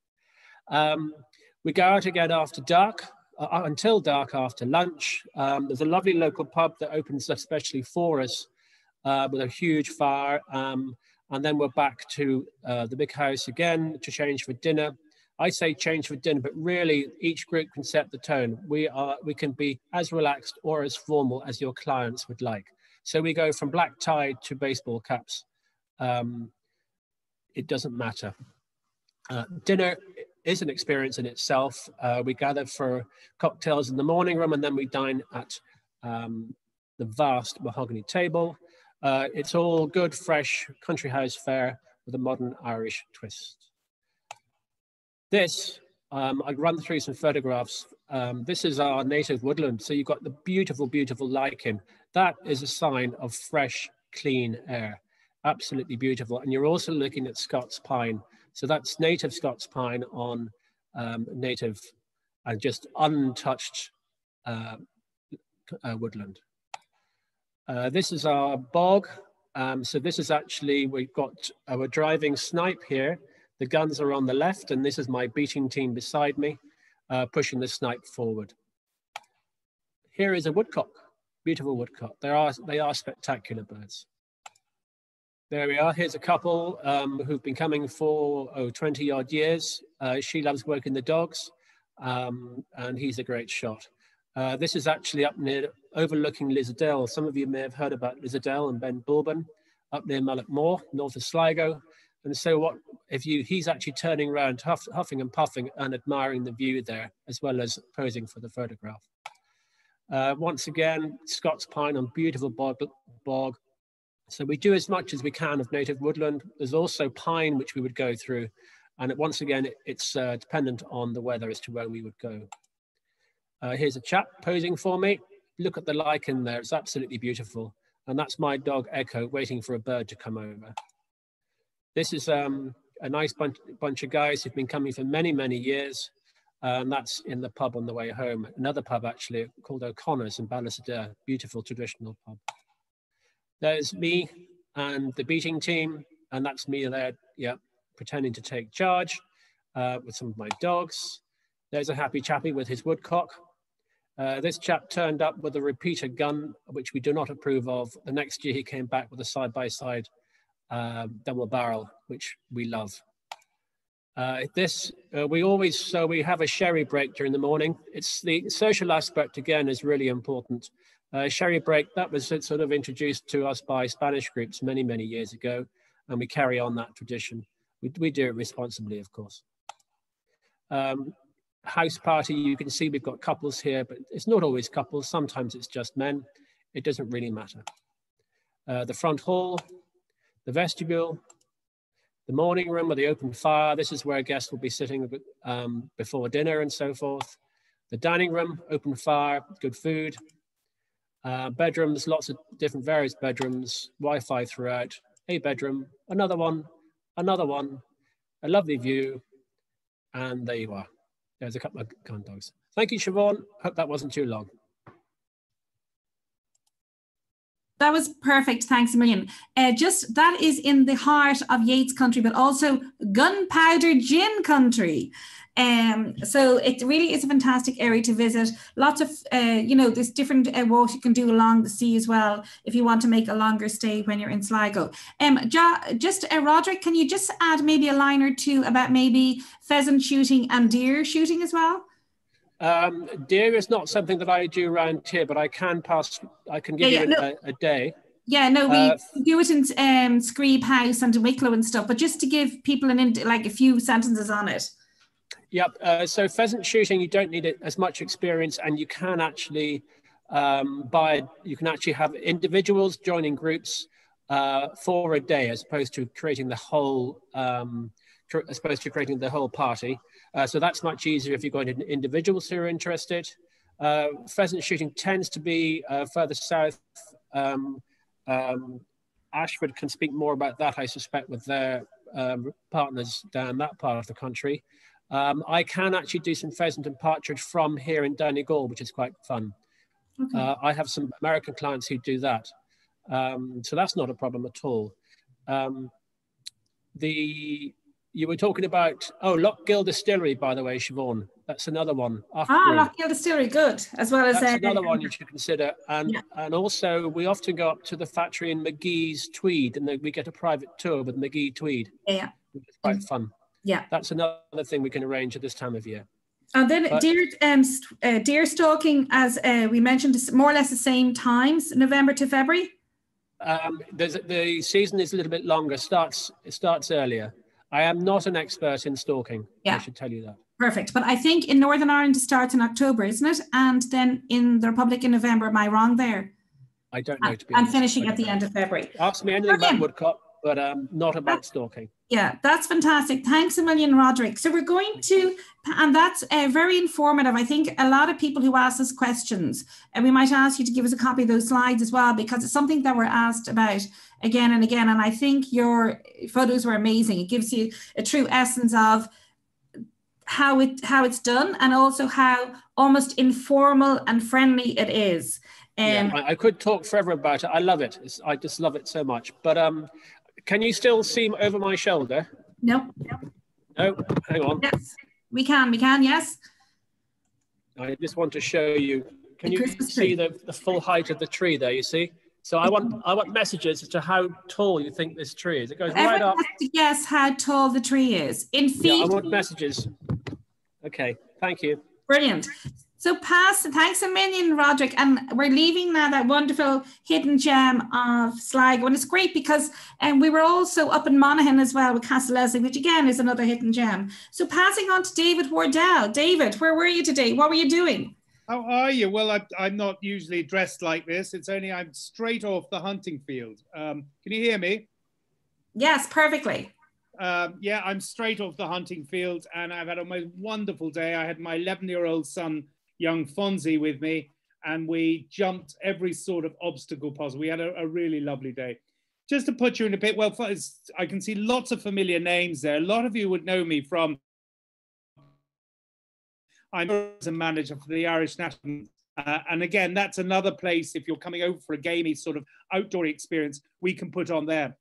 We go out again after dark, until dark after lunch. There's a lovely local pub that opens especially for us with a huge fire. And then we're back to the big house again to change for dinner. I say change for dinner, but really each group can set the tone. We can be as relaxed or as formal as your clients would like. So we go from black tie to baseball caps. It doesn't matter. Dinner is an experience in itself. We gather for cocktails in the morning room, and then we dine at the vast mahogany table. It's all good, fresh country house fare with a modern Irish twist. This, I'll run through some photographs. This is our native woodland. So you've got the beautiful, beautiful lichen. That is a sign of fresh, clean air. Absolutely beautiful. And you're also looking at Scots pine. So that's native Scots pine on native and just untouched woodland. This is our bog. So this is actually, we're driving snipe here. The guns are on the left, and this is my beating team beside me, pushing the snipe forward. Here is a woodcock, beautiful woodcock. They are spectacular birds. There we are. Here's a couple who've been coming for 20 odd years. She loves working the dogs, and he's a great shot. This is actually up near, overlooking Lisdale. Some of you may have heard about Lisdale and Ben Bulben, up near Mullock Moor, north of Sligo. And so he's actually turning around, huffing and puffing and admiring the view there, as well as posing for the photograph. Once again, Scots pine on beautiful bog. So we do as much as we can of native woodland. There's also pine, which we would go through. And once again, it's dependent on the weather as to where we would go. Here's a chap posing for me. Look at the lichen there, it's absolutely beautiful. And that's my dog Echo waiting for a bird to come over. This is a nice bunch of guys who've been coming for many, many years. And that's in the pub on the way home. Another pub actually called O'Connor's in Ballysadare, beautiful traditional pub. There's me and the beating team, and that's me there, yeah, pretending to take charge with some of my dogs. There's a happy chappy with his woodcock. This chap turned up with a repeater gun, which we do not approve of. The next year he came back with a side-by-side double barrel, which we love. We have a sherry break during the morning. It's the social aspect again is really important. Sherry break, that was sort of introduced to us by Spanish groups many, many years ago, and we carry on that tradition. We do it responsibly, of course. House party, you can see we've got couples here, but it's not always couples. Sometimes it's just men. It doesn't really matter. The front hall, the vestibule, the morning room with the open fire. This is where guests will be sitting before dinner and so forth. The dining room, open fire, good food. Bedrooms, lots of different various bedrooms, Wi-Fi throughout. A bedroom, another one, a lovely view, and there you are. There's a couple of gun dogs. Thank you, Siobhan. Hope that wasn't too long. That was perfect. Thanks a million. That is in the heart of Yates country, but also gunpowder gin country. So it really is a fantastic area to visit. Lots of, there's different walks you can do along the sea as well if you want to make a longer stay when you're in Sligo. Roderick, can you just add maybe a line or two about maybe pheasant shooting and deer shooting as well? Deer is not something that I do around here, but I can give you a day. Yeah, no, we do it in Screeb House and in Wicklow and stuff, but just to give people a few sentences on it. Yep. So pheasant shooting, you don't need as much experience, and you can actually have individuals joining groups for a day, as opposed to creating the whole party. So that's much easier if you're going to individuals who are interested. Pheasant shooting tends to be further south. Ashford can speak more about that, I suspect, with their partners down that part of the country. I can actually do some pheasant and partridge from here in Donegal, which is quite fun. Okay. I have some American clients who do that. So that's not a problem at all. You were talking about, Lochgill Distillery, by the way, Siobhan. That's another one. Lochgill Distillery, good. As well as that's another one you should consider. And also, we often go up to the factory in McGee's Tweed, and we get a private tour with McGee Tweed. Yeah. Which is quite fun. Yeah. That's another thing we can arrange at this time of year. And then deer stalking, as we mentioned, is more or less the same times, November to February? The season is a little bit longer, it starts earlier. I am not an expert in stalking, I should tell you that. Perfect. But I think in Northern Ireland it starts in October, isn't it? And then in the Republic in November. Am I wrong there? I don't know, to be honest. And finishing at the end of February. Ask me anything about woodcock, but not about stalking. Yeah, that's fantastic. Thanks a million, Roderick. So we're going to, and that's very informative. I think a lot of people who ask us questions, and we might ask you to give us a copy of those slides as well, because it's something that we're asked about again and again. And I think your photos were amazing. It gives you a true essence of how it's done, and also how almost informal and friendly it is. I could talk forever about it. I love it. I just love it so much. But can you still see over my shoulder? No. No, hang on. Yes, we can, yes. I just want to show you. Can you see the full height of the tree there, you see? So I want messages as to how tall you think this tree is. It goes right up. Everyone has to guess how tall the tree is. In feet. Yeah, I want messages. Okay, thank you. Brilliant. So thanks a million, Roderick. And we're leaving now that wonderful hidden gem of Sligo. And it's great because we were also up in Monaghan as well with Castle Leslie, which again is another hidden gem. So passing on to David Wardell. David, where were you today? What were you doing? How are you? Well, I'm not usually dressed like this. It's only I'm straight off the hunting field. Can you hear me? Yes, perfectly. Yeah, I'm straight off the hunting field, and I've had a most wonderful day. I had my 11-year-old son, young Fonzie, with me, and we jumped every sort of obstacle possible. We had a really lovely day. Just to put you in a bit, well, I can see lots of familiar names there. A lot of you would know me from, I'm a manager for the Irish National. And again, that's another place, if you're coming over for a gamey sort of outdoor experience, we can put on there.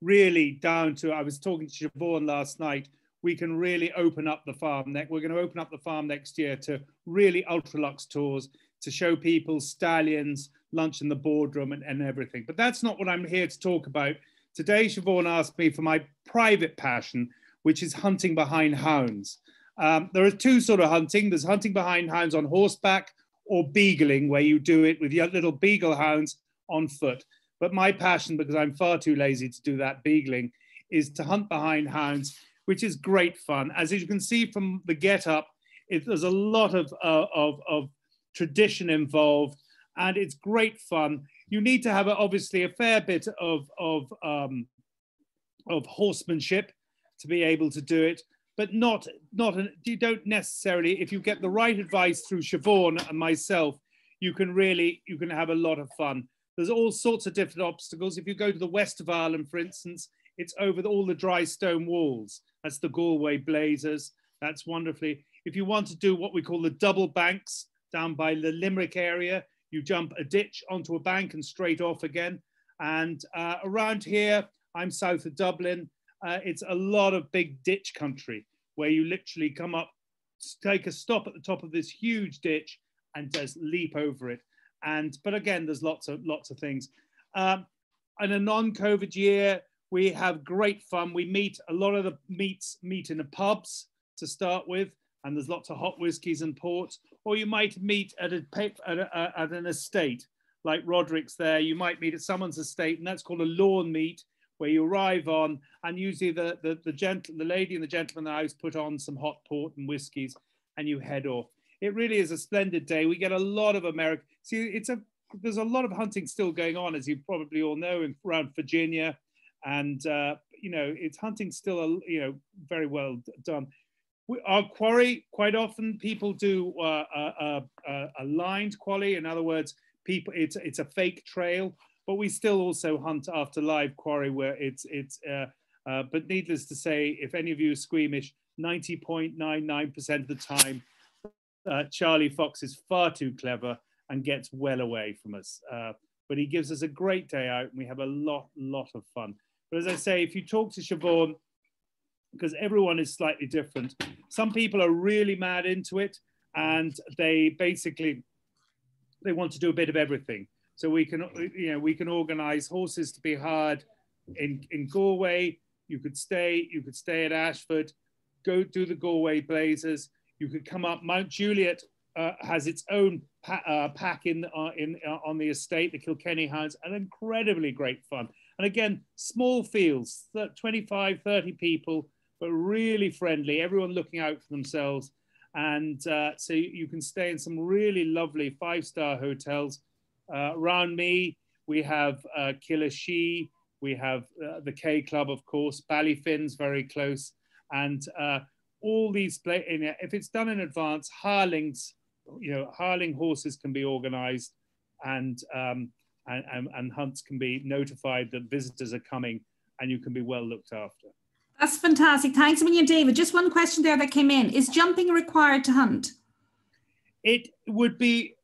Really down to, I was talking to Siobhan last night, we can really open up the farm. We're going to open up the farm next year to really Ultraluxe tours, to show people stallions, lunch in the boardroom and everything. But that's not what I'm here to talk about. Today, Siobhan asked me for my private passion, which is hunting behind hounds. There are two sort of hunting. There's hunting behind hounds on horseback, or beagling, where you do it with your little beagle hounds on foot. But my passion, because I'm far too lazy to do that beagling, is to hunt behind hounds, which is great fun. As you can see from the get-up, there's a lot of tradition involved, and it's great fun. You need to have obviously a fair bit of horsemanship to be able to do it, but you don't necessarily, if you get the right advice through Siobhan and myself, you can have a lot of fun. There's all sorts of different obstacles. If you go to the west of Ireland, for instance, it's over all the dry stone walls. That's the Galway Blazers. That's wonderfully. If you want to do what we call the double banks down by the Limerick area, you jump a ditch onto a bank and straight off again. And around here, I'm south of Dublin. It's a lot of big ditch country where you literally come up, take a stop at the top of this huge ditch and just leap over it. But again, there's lots of things. In a non-COVID year, we have great fun. We meet, a lot of the meet in the pubs to start with, and there's lots of hot whiskies and ports. Or you might meet at an estate, like Roderick's there. You might meet at someone's estate, and that's called a lawn meet, where you arrive on, and usually the lady and the gentleman in the house put on some hot port and whiskies, and you head off. It really is a splendid day. We get a lot of American. See, there's a lot of hunting still going on, as you probably all know, around Virginia, and it's hunting still, very well done. Our quarry, quite often people do a lined quarry. In other words, it's a fake trail, but we still also hunt after live quarry where but needless to say, if any of you are squeamish, 90.99% of the time, Charlie Fox is far too clever and gets well away from us. But he gives us a great day out, and we have a lot of fun. But as I say, if you talk to Siobhan, because everyone is slightly different, some people are really mad into it, and they want to do a bit of everything. So we can organize horses to be hired in Galway, You could stay at Ashford, go do the Galway Blazers. You could come up. Mount Juliet has its own pack on the estate, the Kilkenny Hounds, and incredibly great fun. And again, small fields, 25, 30 people, but really friendly, everyone looking out for themselves. And so you can stay in some really lovely 5-star hotels. Around me, we have Killashee, we have the K Club, of course, Ballyfinn's very close. And all these, if it's done in advance, Harlings, Harling horses can be organized, and hunts can be notified that visitors are coming, and you can be well looked after. That's fantastic. Thanks a million, David. Just one question there that came in. Is jumping required to hunt? It would be.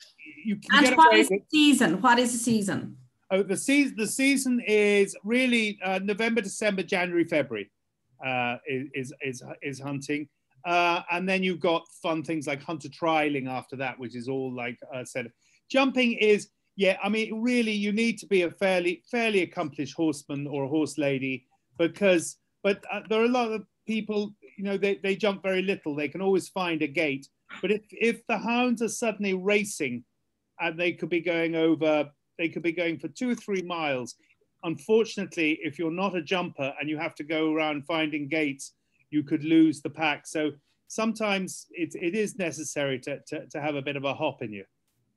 You can and get what away is the season? What is the season? Oh, the season is really November, December, January, February is hunting. And then you've got fun things like hunter trialing after that, which is all like I said. Jumping is, yeah, I mean, really you need to be a fairly accomplished horseman or a horse lady, but there are a lot of people, they jump very little. They can always find a gate. But if the hounds are suddenly racing, and they could be going for 2 or 3 miles. Unfortunately, if you're not a jumper and you have to go around finding gates, you could lose the pack. So sometimes it is necessary to have a bit of a hop in you.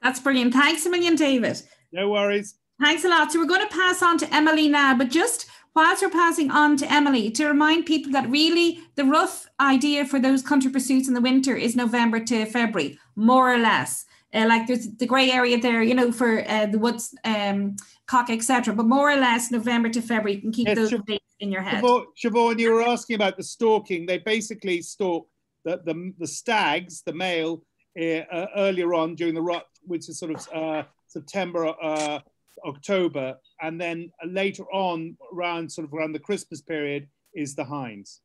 That's brilliant. Thanks a million, David. No worries. Thanks a lot. So we're going to pass on to Emily now, but just whilst we're passing on to Emily, to remind people that really the rough idea for those country pursuits in the winter is November to February, more or less. Like there's the grey area there, for the woods, cock, etc. But more or less November to February, you can keep those dates in your head. Siobhan, you were asking about the stalking. They basically stalk the stags, the male, earlier on during the rut, which is sort of September, October, and then later on around the Christmas period is the hinds.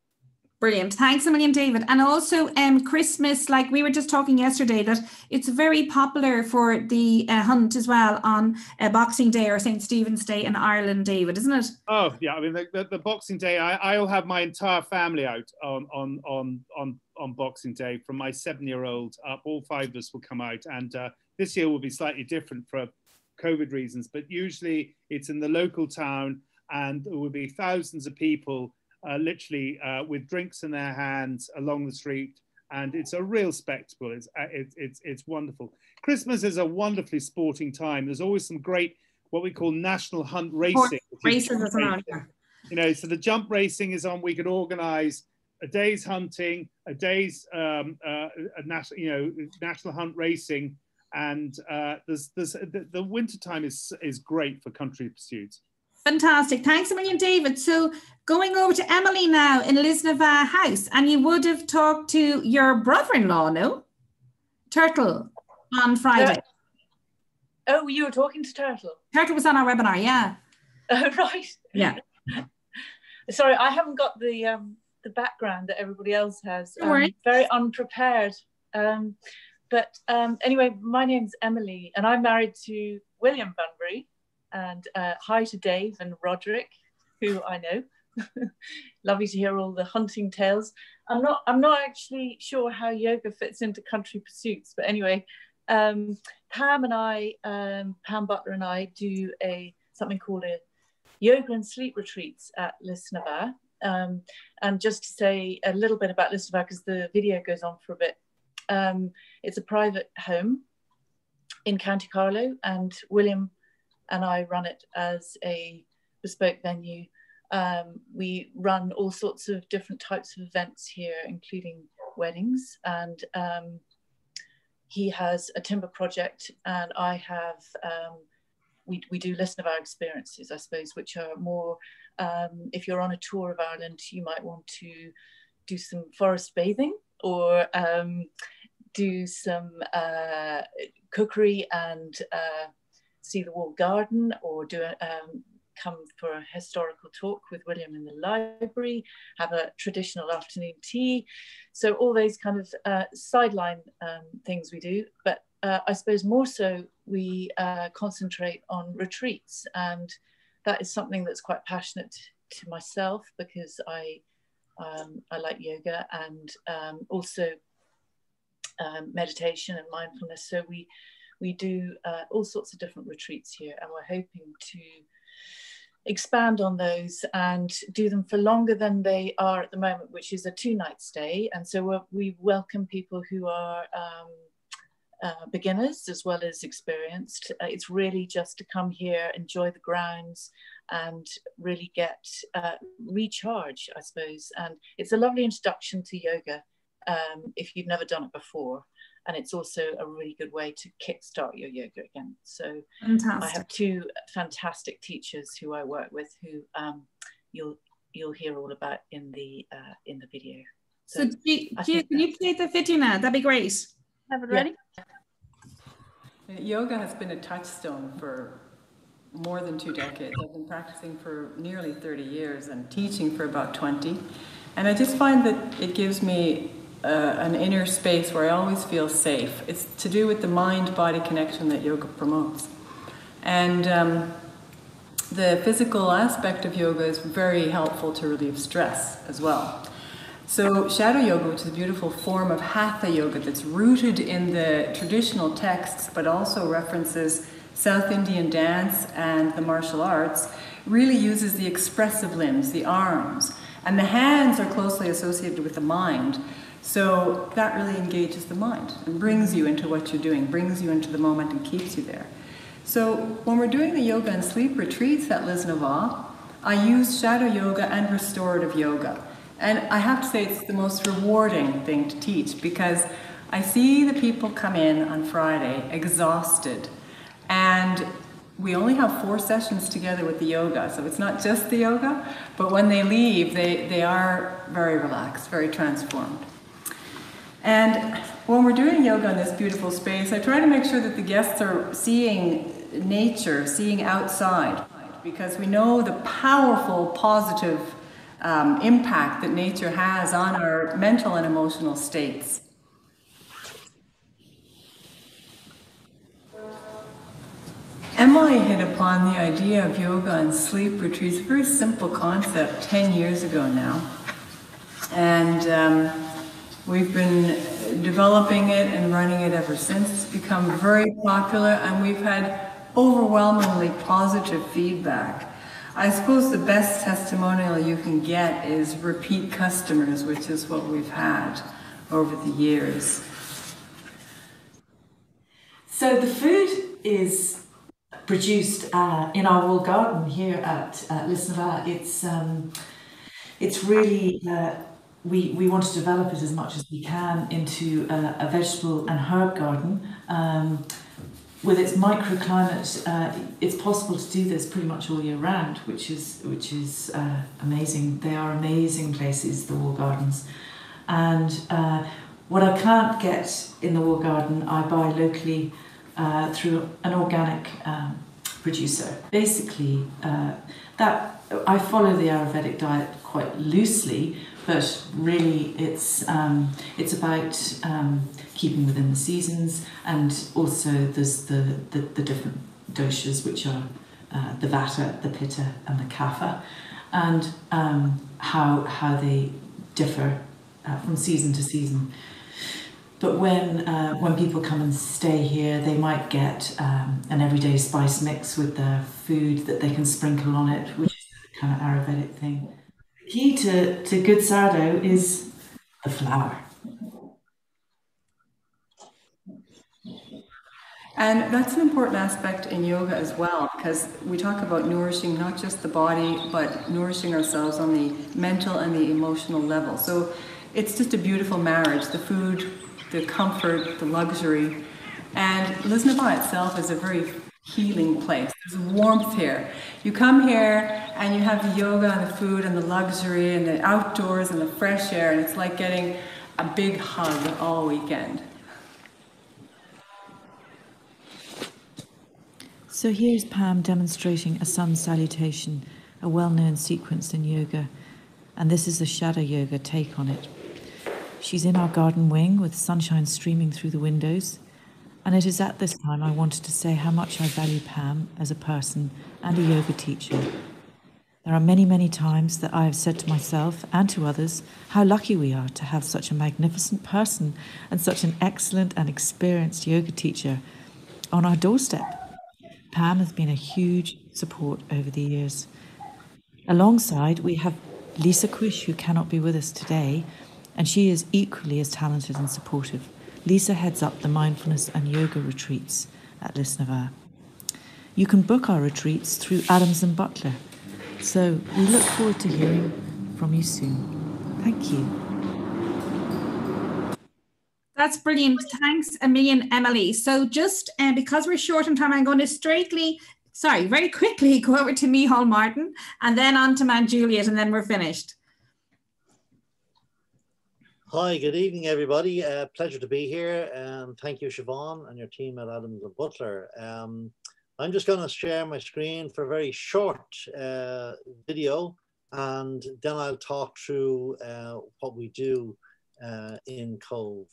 Brilliant. Thanks a million, David. And also Christmas, like we were just talking yesterday, that it's very popular for the hunt as well on Boxing Day or St. Stephen's Day in Ireland, David, isn't it? Oh, yeah. I mean, the Boxing Day, I'll have my entire family out on Boxing Day, from my 7-year-old up. All 5 of us will come out. And this year will be slightly different for COVID reasons, but usually it's in the local town and there will be thousands of people literally with drinks in their hands along the street, and it's a real spectacle. It's wonderful. Christmas is a wonderfully sporting time. There's always some great, what we call national hunt racing. Races as well. So the jump racing is on. We could organise a day's hunting, a day's national hunt racing, and the winter time is great for country pursuits. Fantastic. Thanks a million, David. So going over to Emily now in Lisnava House, and you would have talked to your brother-in-law, no? Turtle, on Friday. Oh, you were talking to Turtle? Turtle was on our webinar, yeah. Oh, right. Yeah. Sorry, I haven't got the background that everybody else has. Don't worry. Very unprepared. But anyway, my name's Emily, and I'm married to William Bunbury. And hi to Dave and Roderick, who I know. Lovely to hear all the hunting tales. I'm not actually sure how yoga fits into country pursuits, but anyway, Pam Butler and I do something called a yoga and sleep retreats at Lisnava. And just to say a little bit about Lisnava, because the video goes on for a bit. It's a private home in County Carlow, and William and I run it as a bespoke venue. We run all sorts of different types of events here, including weddings. And he has a timber project, and I have, we do listen of our experiences, I suppose, which are more, if you're on a tour of Ireland, you might want to do some forest bathing, or do some cookery and see the walled garden, or do come for a historical talk with William in the library, have a traditional afternoon tea. So all those kind of sideline things we do. But I suppose more so we concentrate on retreats, and that is something that's quite passionate to myself because I like yoga and also meditation and mindfulness. So we do all sorts of different retreats here, and we're hoping to expand on those and do them for longer than they are at the moment, which is a 2-night stay. And so we welcome people who are beginners as well as experienced. It's really just to come here, enjoy the grounds, and really get recharge, I suppose. And it's a lovely introduction to yoga if you've never done it before. And it's also a really good way to kickstart your yoga again. So fantastic. I have 2 fantastic teachers who I work with who you'll hear all about in the video. So Gia, can you play the video now? That'd be great. Have it ready? Yoga has been a touchstone for more than 2 decades. I've been practicing for nearly 30 years and teaching for about 20. And I just find that it gives me an inner space where I always feel safe. It's to do with the mind-body connection that yoga promotes. And the physical aspect of yoga is very helpful to relieve stress as well. So shadow yoga, which is a beautiful form of hatha yoga that's rooted in the traditional texts, but also references South Indian dance and the martial arts, really uses the expressive limbs, the arms, and the hands are closely associated with the mind. So that really engages the mind and brings you into what you're doing, brings you into the moment and keeps you there. So when we're doing the yoga and sleep retreats at Les Navas, I use shadow yoga and restorative yoga. And I have to say it's the most rewarding thing to teach because I see the people come in on Friday exhausted, and we only have 4 sessions together with the yoga. So it's not just the yoga, but when they leave, they are very relaxed, very transformed. And when we're doing yoga in this beautiful space, I try to make sure that the guests are seeing nature, seeing outside, because we know the powerful, positive impact that nature has on our mental and emotional states. Emily hit upon the idea of yoga and sleep retreats, a very simple concept 10 years ago now. And we've been developing it and running it ever since. It's become very popular and we've had overwhelmingly positive feedback. I suppose the best testimonial you can get is repeat customers, which is what we've had over the years. So the food is produced in our walled garden here at Les Navas. It's really, we want to develop it as much as we can into a vegetable and herb garden. With its microclimate, it's possible to do this pretty much all year round, which is amazing. They are amazing places, the walled gardens. And what I can't get in the walled garden, I buy locally through an organic producer. Basically, that I follow the Ayurvedic diet quite loosely, but really it's about keeping within the seasons, and also there's the different doshas, which are the vata, the pitta, and the kapha, and how they differ from season to season. But when people come and stay here, they might get an everyday spice mix with their food that they can sprinkle on it, which is the kind of Ayurvedic thing. The key to good sourdough is the flour. And that's an important aspect in yoga as well, because we talk about nourishing not just the body, but nourishing ourselves on the mental and the emotional level. So it's just a beautiful marriage, the food, the comfort, the luxury. And Les Navas itself is a very healing place. There's warmth here. You come here and you have the yoga and the food and the luxury and the outdoors and the fresh air, and it's like getting a big hug all weekend. So here's Pam demonstrating a sun salutation, a well-known sequence in yoga, and this is the shadow yoga take on it. She's in our garden wing with sunshine streaming through the windows, and it is at this time I wanted to say how much I value Pam as a person and a yoga teacher. There are many, many times that I have said to myself and to others how lucky we are to have such a magnificent person and such an excellent and experienced yoga teacher on our doorstep. Pam has been a huge support over the years. Alongside, we have Lisa Quish, who cannot be with us today, and she is equally as talented and supportive. Lisa heads up the mindfulness and yoga retreats at Lisnavagh. You can book our retreats through Adams and Butler. So we look forward to hearing from you soon. Thank you. That's brilliant. Thanks a million, Emily. So just because we're short on time, I'm going to very quickly go over to Micheál Martin and then on to Mount Juliet, and then we're finished. Hi, good evening, everybody. Pleasure to be here. Thank you, Siobhan, and your team at Adams and Butler. I'm just going to share my screen for a very short video, and then I'll talk through what we do in Cove.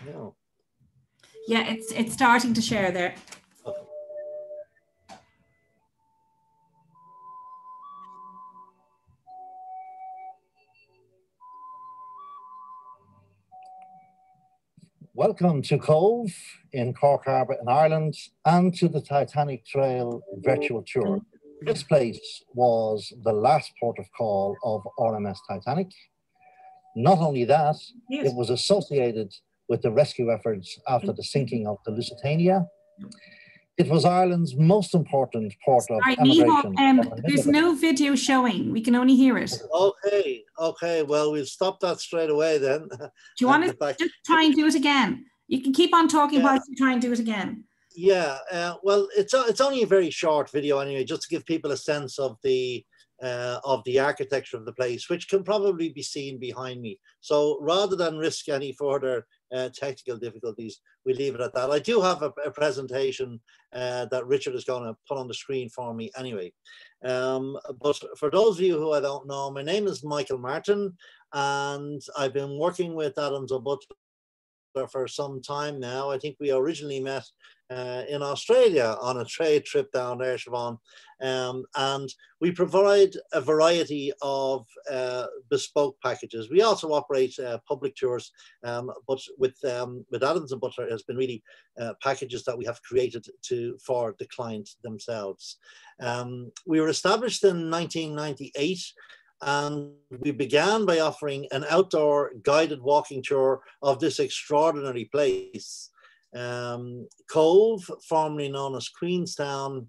No. Yeah, it's starting to share there. Welcome to Cove in Cork Harbour in Ireland and to the Titanic Trail virtual tour. This place was the last port of call of RMS Titanic. Not only that, it was associated with the rescue efforts after the sinking of the Lusitania. It was Ireland's most important port of emigration. There's no video showing. We can only hear it. Okay. Well, we'll stop that straight away then. Do you want to just try and do it again? You can keep on talking while you try and do it again. Yeah. Well, it's only a very short video anyway, just to give people a sense of the architecture of the place, which can probably be seen behind me. So rather than risk any further technical difficulties, we leave it at that. I do have a presentation that Richard is going to put on the screen for me anyway. But for those of you who I don't know, my name is Micheál Martin, and I've been working with Adams and Butler for some time now. I think we originally met in Australia on a trade trip down there, Siobhan. And we provide a variety of bespoke packages. We also operate public tours, but with Adams and Butler, it has been really packages that we have created for the client themselves. We were established in 1998. And we began by offering an outdoor guided walking tour of this extraordinary place. Cove, formerly known as Queenstown,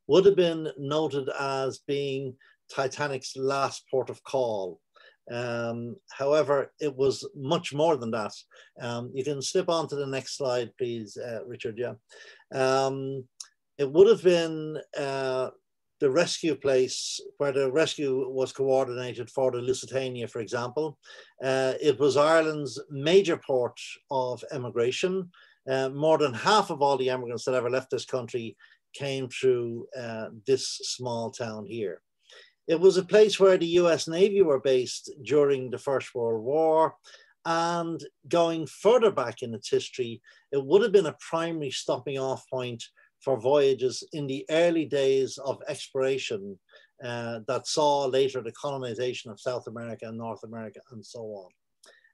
would have been noted as being Titanic's last port of call. However, it was much more than that. You can slip on to the next slide, please, Richard. Yeah. It would have been the rescue place where the rescue was coordinated for the Lusitania, for example. It was Ireland's major port of emigration. More than half of all the immigrants that ever left this country came through this small town here. It was a place where the US Navy were based during the First World War, and going further back in its history, it would have been a primary stopping off point for voyages in the early days of exploration that saw later the colonization of South America and North America and so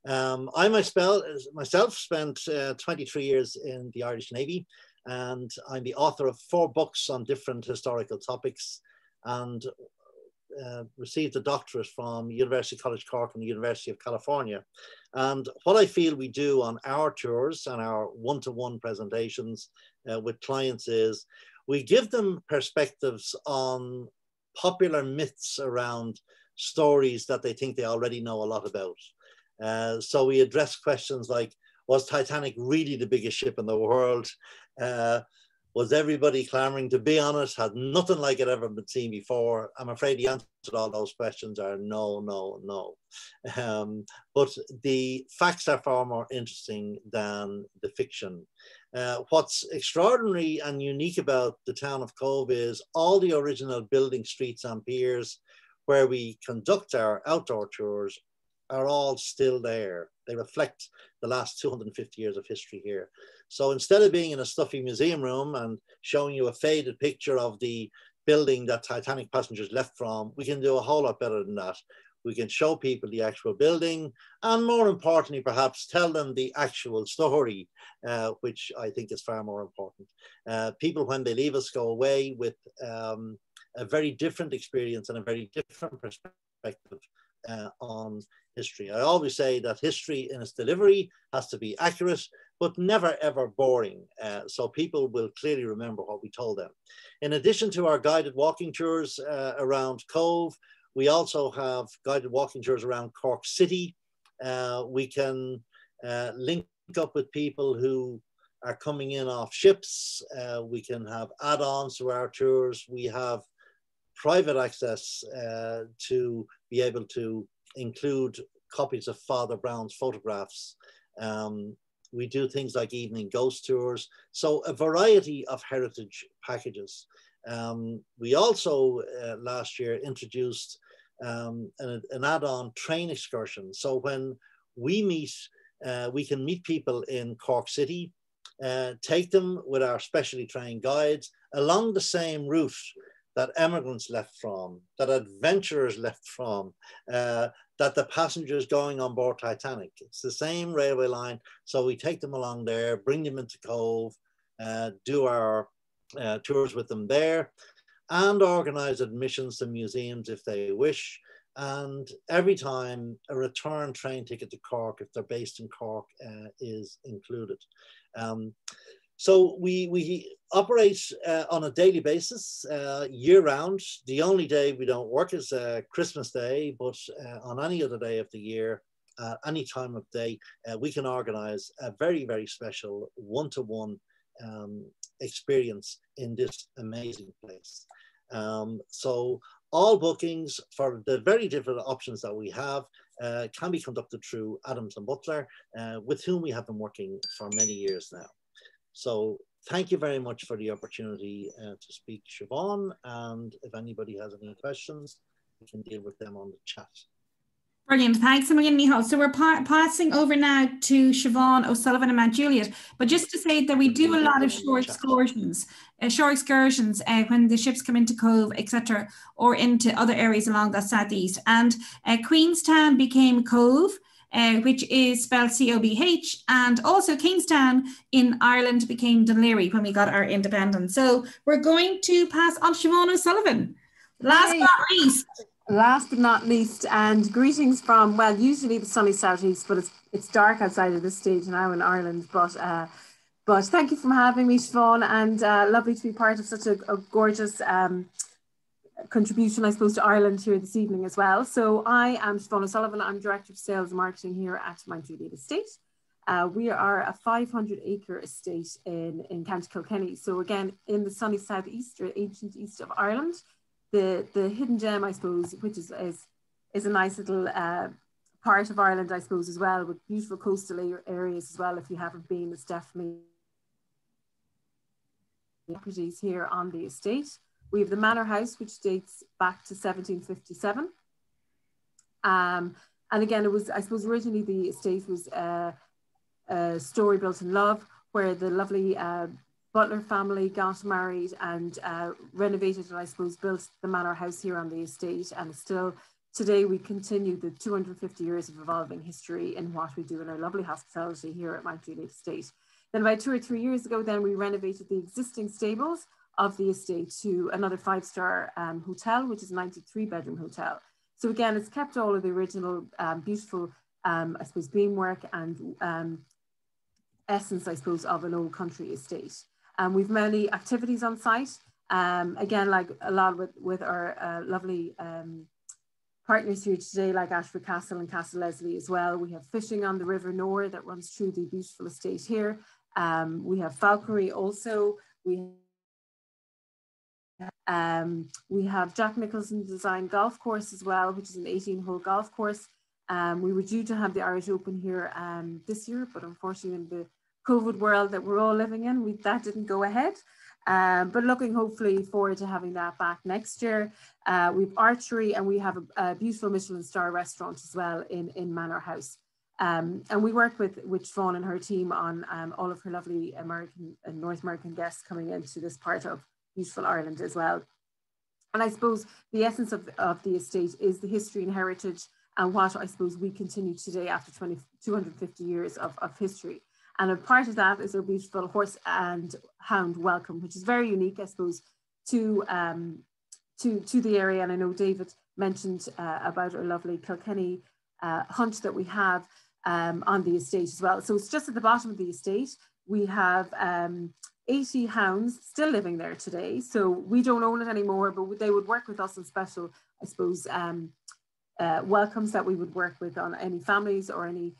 on. I myself spent 23 years in the Irish Navy, and I'm the author of 4 books on different historical topics, and received a doctorate from University College Cork and the University of California. And what I feel we do on our tours and our one-to-one presentations with clients is we give them perspectives on popular myths around stories that they think they already know a lot about. So we address questions like, was Titanic really the biggest ship in the world? Was everybody clamoring to be on it? Had nothing like it ever been seen before? I'm afraid the answer to all those questions are no, no, no. But the facts are far more interesting than the fiction. What's extraordinary and unique about the town of Cove is all the original building streets and piers where we conduct our outdoor tours are all still there. They reflect the last 250 years of history here. So instead of being in a stuffy museum room and showing you a faded picture of the building that Titanic passengers left from, we can do a whole lot better than that. We can show people the actual building, and more importantly, perhaps tell them the actual story, which I think is far more important. People, when they leave us, go away with a very different experience and a very different perspective on history. I always say that history in its delivery has to be accurate, but never ever boring. So people will clearly remember what we told them. In addition to our guided walking tours around Cove, we also have guided walking tours around Cork City. We can link up with people who are coming in off ships. We can have add-ons to our tours. We have private access to be able to include copies of Father Brown's photographs. We do things like evening ghost tours. So a variety of heritage packages. We also last year introduced an add-on train excursion. So when we meet, we can meet people in Cork City, take them with our specially trained guides along the same route that emigrants left from, that adventurers left from, that the passengers going on board Titanic. It's the same railway line. So we take them along there, bring them into Cove, do our tours with them there, and organize admissions to museums if they wish. And every time a return train ticket to Cork, if they're based in Cork, is included. So we operate on a daily basis, year round. The only day we don't work is Christmas Day, but on any other day of the year, any time of day, we can organize a very, very special one-to-one experience in this amazing place. So all bookings for the very different options that we have can be conducted through Adams and Butler, with whom we have been working for many years now. So thank you very much for the opportunity to speak, Siobhan. And if anybody has any questions, we can deal with them on the chat. Brilliant. Thanks a million, Michal. So we're passing over now to Siobhan O'Sullivan and Mount Juliet. But just to say that we do a lot of short excursions when the ships come into Cove, etc., or into other areas along the southeast. And Queenstown became Cove, which is spelled C-O-B-H, and also Kingstown in Ireland became Dunleary when we got our independence. So we're going to pass on Siobhan O'Sullivan. Last but not least, and greetings from, well, usually the sunny southeast, but it's dark outside at this stage now in Ireland. But thank you for having me, Siobhan, and lovely to be part of such a gorgeous contribution, I suppose, to Ireland here this evening as well. So I am Siobhan O'Sullivan. I'm Director of Sales and Marketing here at Mount Juliet Estate. We are a 500-acre estate in County Kilkenny. So again, in the sunny southeast or ancient east of Ireland. The hidden gem, I suppose, which is a nice little part of Ireland, I suppose, as well, with beautiful coastal areas as well. If you haven't been, it's definitely properties here on the estate. We have the Manor House, which dates back to 1757. And again, it was, I suppose, originally the estate was a story built in love, where the lovely Butler family got married and renovated and I suppose built the Manor House here on the estate. And still today we continue the 250 years of evolving history in what we do in our lovely hospitality here at Mount Juliet Estate. Then about 2 or 3 years ago, then we renovated the existing stables of the estate to another 5-star hotel, which is a 93-bedroom hotel. So again, it's kept all of the original beautiful, I suppose, beamwork and essence, I suppose, of an old country estate. We've many activities on site. Again, like a lot with our lovely partners here today, like Ashford Castle and Castle Leslie as well. We have fishing on the River Nore that runs through the beautiful estate here. We have falconry also. We have Jack Nicholson designed golf course as well, which is an 18-hole golf course. We were due to have the Irish Open here this year, but unfortunately in the COVID world that we're all living in, that didn't go ahead. But looking hopefully forward to having that back next year. We've archery, and we have a beautiful Michelin star restaurant as well in Manor House. And we work with Siobhan and her team on all of her lovely American and North American guests coming into this part of beautiful Ireland as well. And I suppose the essence of the estate is the history and heritage, and what I suppose we continue today after 250 years of history. And a part of that is our beautiful horse and hound welcome, which is very unique, I suppose, to the area. And I know David mentioned about our lovely Kilkenny hunt that we have on the estate as well. So it's just at the bottom of the estate. We have 80 hounds still living there today. So we don't own it anymore, but they would work with us on special, I suppose, welcomes that we would work with on any families or any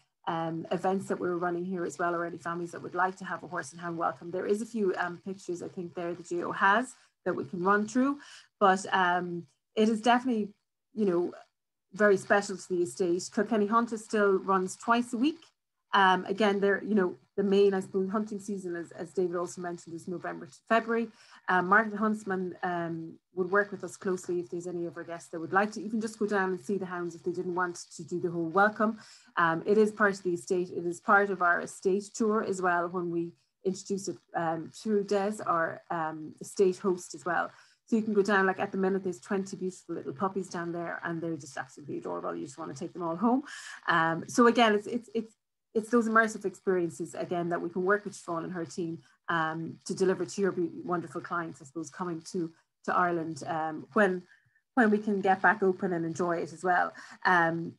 events that we're running here as well, or any families that would like to have a horse and hound welcome. There is a few pictures, I think, there that Gio has that we can run through, but it is definitely, you know, very special to the estate. Kilkenny Hunt still runs twice a week. Again, they're, you know, the main, I suppose, hunting season, as David also mentioned, is November to February. Margaret Huntsman would work with us closely if there's any of our guests that would like to even just go down and see the hounds if they didn't want to do the whole welcome. It is part of the estate. It is part of our estate tour as well when we introduce it through Des, our estate host as well. So you can go down, like at the minute, there's 20 beautiful little puppies down there, and they're just absolutely adorable. You just want to take them all home. So again, it's those immersive experiences, again, that we can work with Siobhan and her team to deliver to your wonderful clients, I suppose, coming to Ireland when we can get back open and enjoy it as well. And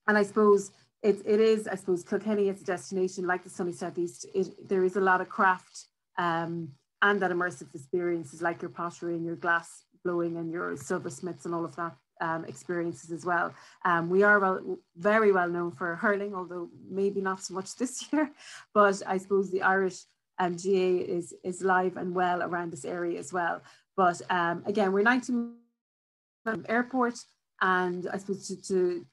I suppose it is, I suppose, Kilkenny is a destination like the sunny southeast. There is a lot of craft and that immersive experiences like your pottery and your glass blowing and your silversmiths and all of that experiences as well. We are very well known for hurling, although maybe not so much this year, but I suppose the Irish GA is live and well around this area as well. But again, we're 90 minutes from the airport, and I suppose to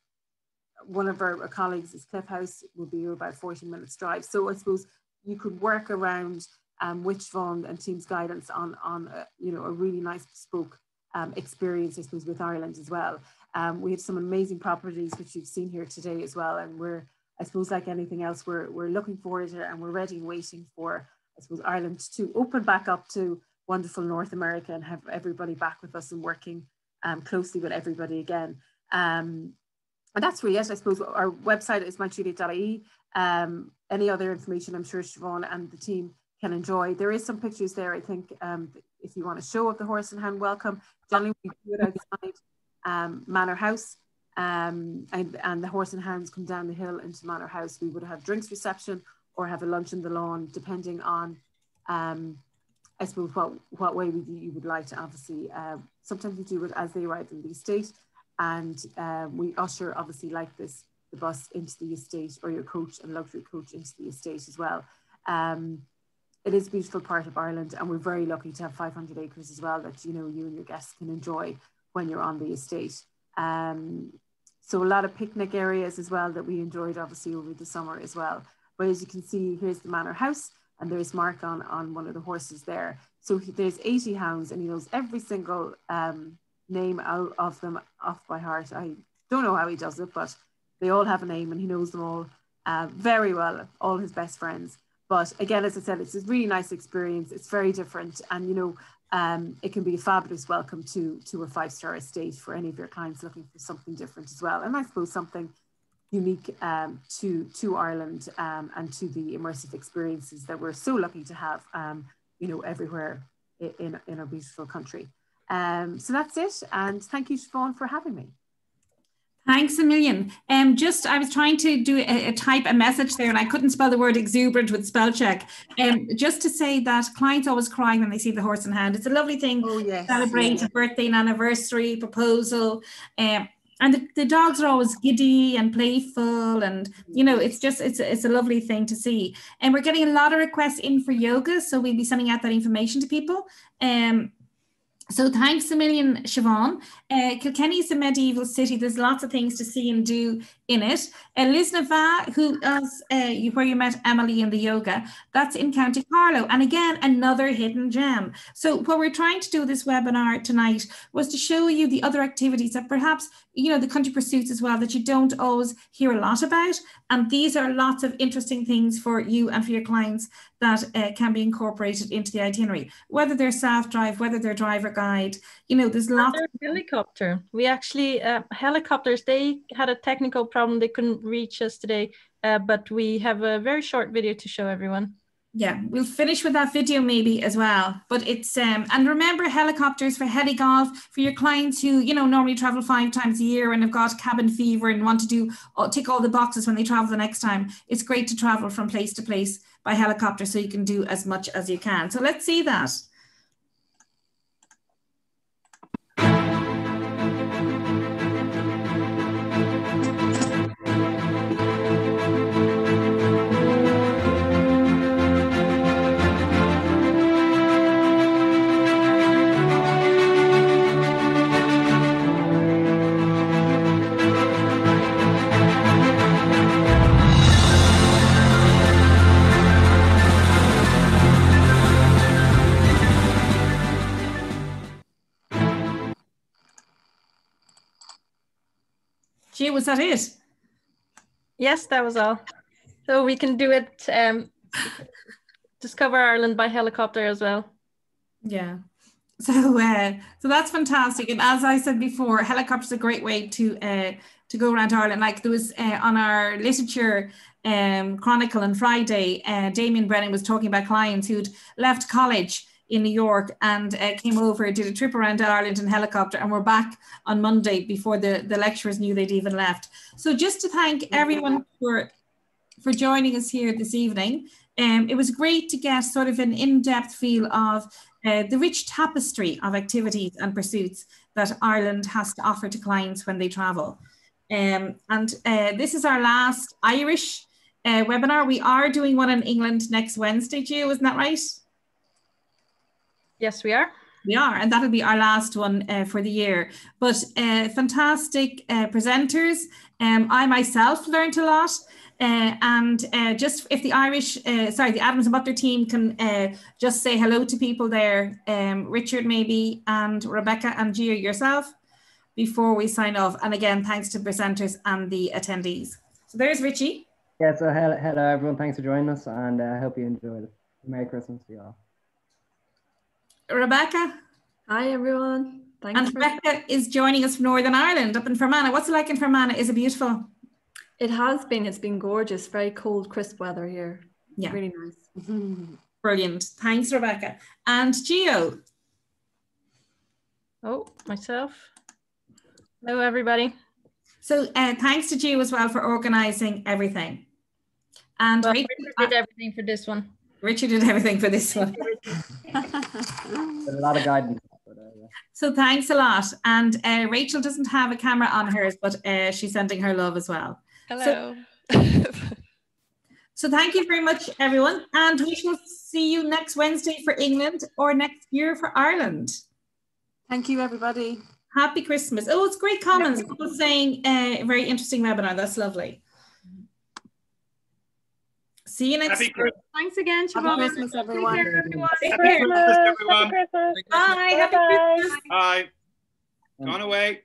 one of our colleagues is Cliff House will be about 40 minutes drive. So I suppose you could work around with Siobhan and team's guidance on you know, a really nice bespoke experience, I suppose, with Ireland as well. We have some amazing properties which you've seen here today as well, and we're, I suppose, like anything else, we're looking forward to it, and we're ready and waiting for, I suppose, Ireland to open back up to wonderful North America and have everybody back with us and working closely with everybody again. And that's really it. I suppose our website is myjuliet.ie. Any other information, I'm sure Siobhan and the team can enjoy. There is some pictures there, I think, if you want a show of the horse and hound welcome. Generally, we do it outside Manor House, and the horse and hounds come down the hill into Manor House. We would have drinks reception or have a lunch on the lawn, depending on, I suppose, what way you would like to. Obviously, sometimes we do it as they arrive in the estate, and we usher, obviously, like this, the bus into the estate, or your coach and luxury coach into the estate as well. It is a beautiful part of Ireland, and we're very lucky to have 500 acres as well that, you know, you and your guests can enjoy when you're on the estate. So a lot of picnic areas as well that we enjoyed, obviously, over the summer as well. But as you can see, here's the Manor House, and there's Mark on one of the horses there. So there's 80 hounds, and he knows every single name out of them off by heart. I don't know how he does it, but they all have a name, and he knows them all very well, all his best friends. But again, as I said, it's a really nice experience. It's very different, and, you know, it can be a fabulous welcome to a 5-star estate for any of your clients looking for something different as well. And I suppose something unique to Ireland and to the immersive experiences that we're so lucky to have, you know, everywhere in our beautiful country. So that's it, and thank you, Siobhan, for having me. Thanks a million. I was trying to do type a message there, and I couldn't spell the word exuberant with spell check. Just to say that clients always cry when they see the horse and hound. It's a lovely thing to celebrate a birthday, an anniversary, proposal. And the dogs are always giddy and playful, and, you know, it's a lovely thing to see. And we're getting a lot of requests in for yoga, so we'll be sending out that information to people. So thanks a million, Siobhan. Kilkenny is a medieval city. There's lots of things to see and do in it. Lisnava, where you met Emily in the yoga, that's in County Carlow. And again, another hidden gem. So what we're trying to do this webinar tonight was to show you the other activities that perhaps, you know, the country pursuits as well, that you don't always hear a lot about. And these are lots of interesting things for you and for your clients that can be incorporated into the itinerary, whether they're self-drive, whether they're driver guide, you know, there's lots. Helicopter. We actually, helicopters, they had a technical problem. They couldn't reach us today, but we have a very short video to show everyone. Yeah, we'll finish with that video maybe as well. But it's, and remember helicopters for heli-golf, for your clients who, you know, normally travel 5 times a year and have got cabin fever and want to do, tick all the boxes when they travel the next time. It's great to travel from place to place by helicopter so you can do as much as you can. So let's see that. Gee, was that it? Yes, that was all. So we can do it, discover Ireland by helicopter as well. Yeah. So that's fantastic. And as I said before, helicopter's a great way to go around Ireland. Like there was on our literature chronicle on Friday, Damien Brennan was talking about clients who'd left college in New York and came over, did a trip around Ireland in helicopter, and were back on Monday before the lecturers knew they'd even left. So just to thank everyone for joining us here this evening. It was great to get sort of an in-depth feel of the rich tapestry of activities and pursuits that Ireland has to offer to clients when they travel. And this is our last Irish webinar. We are doing one in England next Wednesday, Gio, isn't that right? Yes, we are. We are, and that'll be our last one for the year. But fantastic presenters. I myself learned a lot. And just if the the Adams and Butler team can just say hello to people there, Richard maybe, and Rebecca and Gio yourself, before we sign off. And again, thanks to presenters and the attendees. So there's Richie. Yeah, so hello everyone, thanks for joining us, and I hope you enjoyed it. Merry Christmas to you all. Rebecca. Hi everyone. Thanks. And Rebecca is joining us from Northern Ireland, up in Fermanagh. What's it like in Fermanagh? Is it beautiful? It has been. It's been gorgeous. Very cold, crisp weather here. Yeah. Really nice. Brilliant. Thanks, Rebecca. And Gio. Oh, myself. Hello, everybody. So thanks to Gio as well for organising everything. And well, Richard did everything for this one. Richard did everything for this one. There's a lot of guidance. So thanks a lot. And Rachel doesn't have a camera on hers, but she's sending her love as well. Hello. So thank you very much, everyone. And we shall see you next Wednesday for England or next year for Ireland. Thank you, everybody. Happy Christmas. Oh, it's great comments. People saying a very interesting webinar. That's lovely. See you next year. Thanks again, Siobhan. Happy Christmas, everyone. Take care, everyone. Happy Christmas, everyone. Bye. Happy Christmas. Bye. Gone away.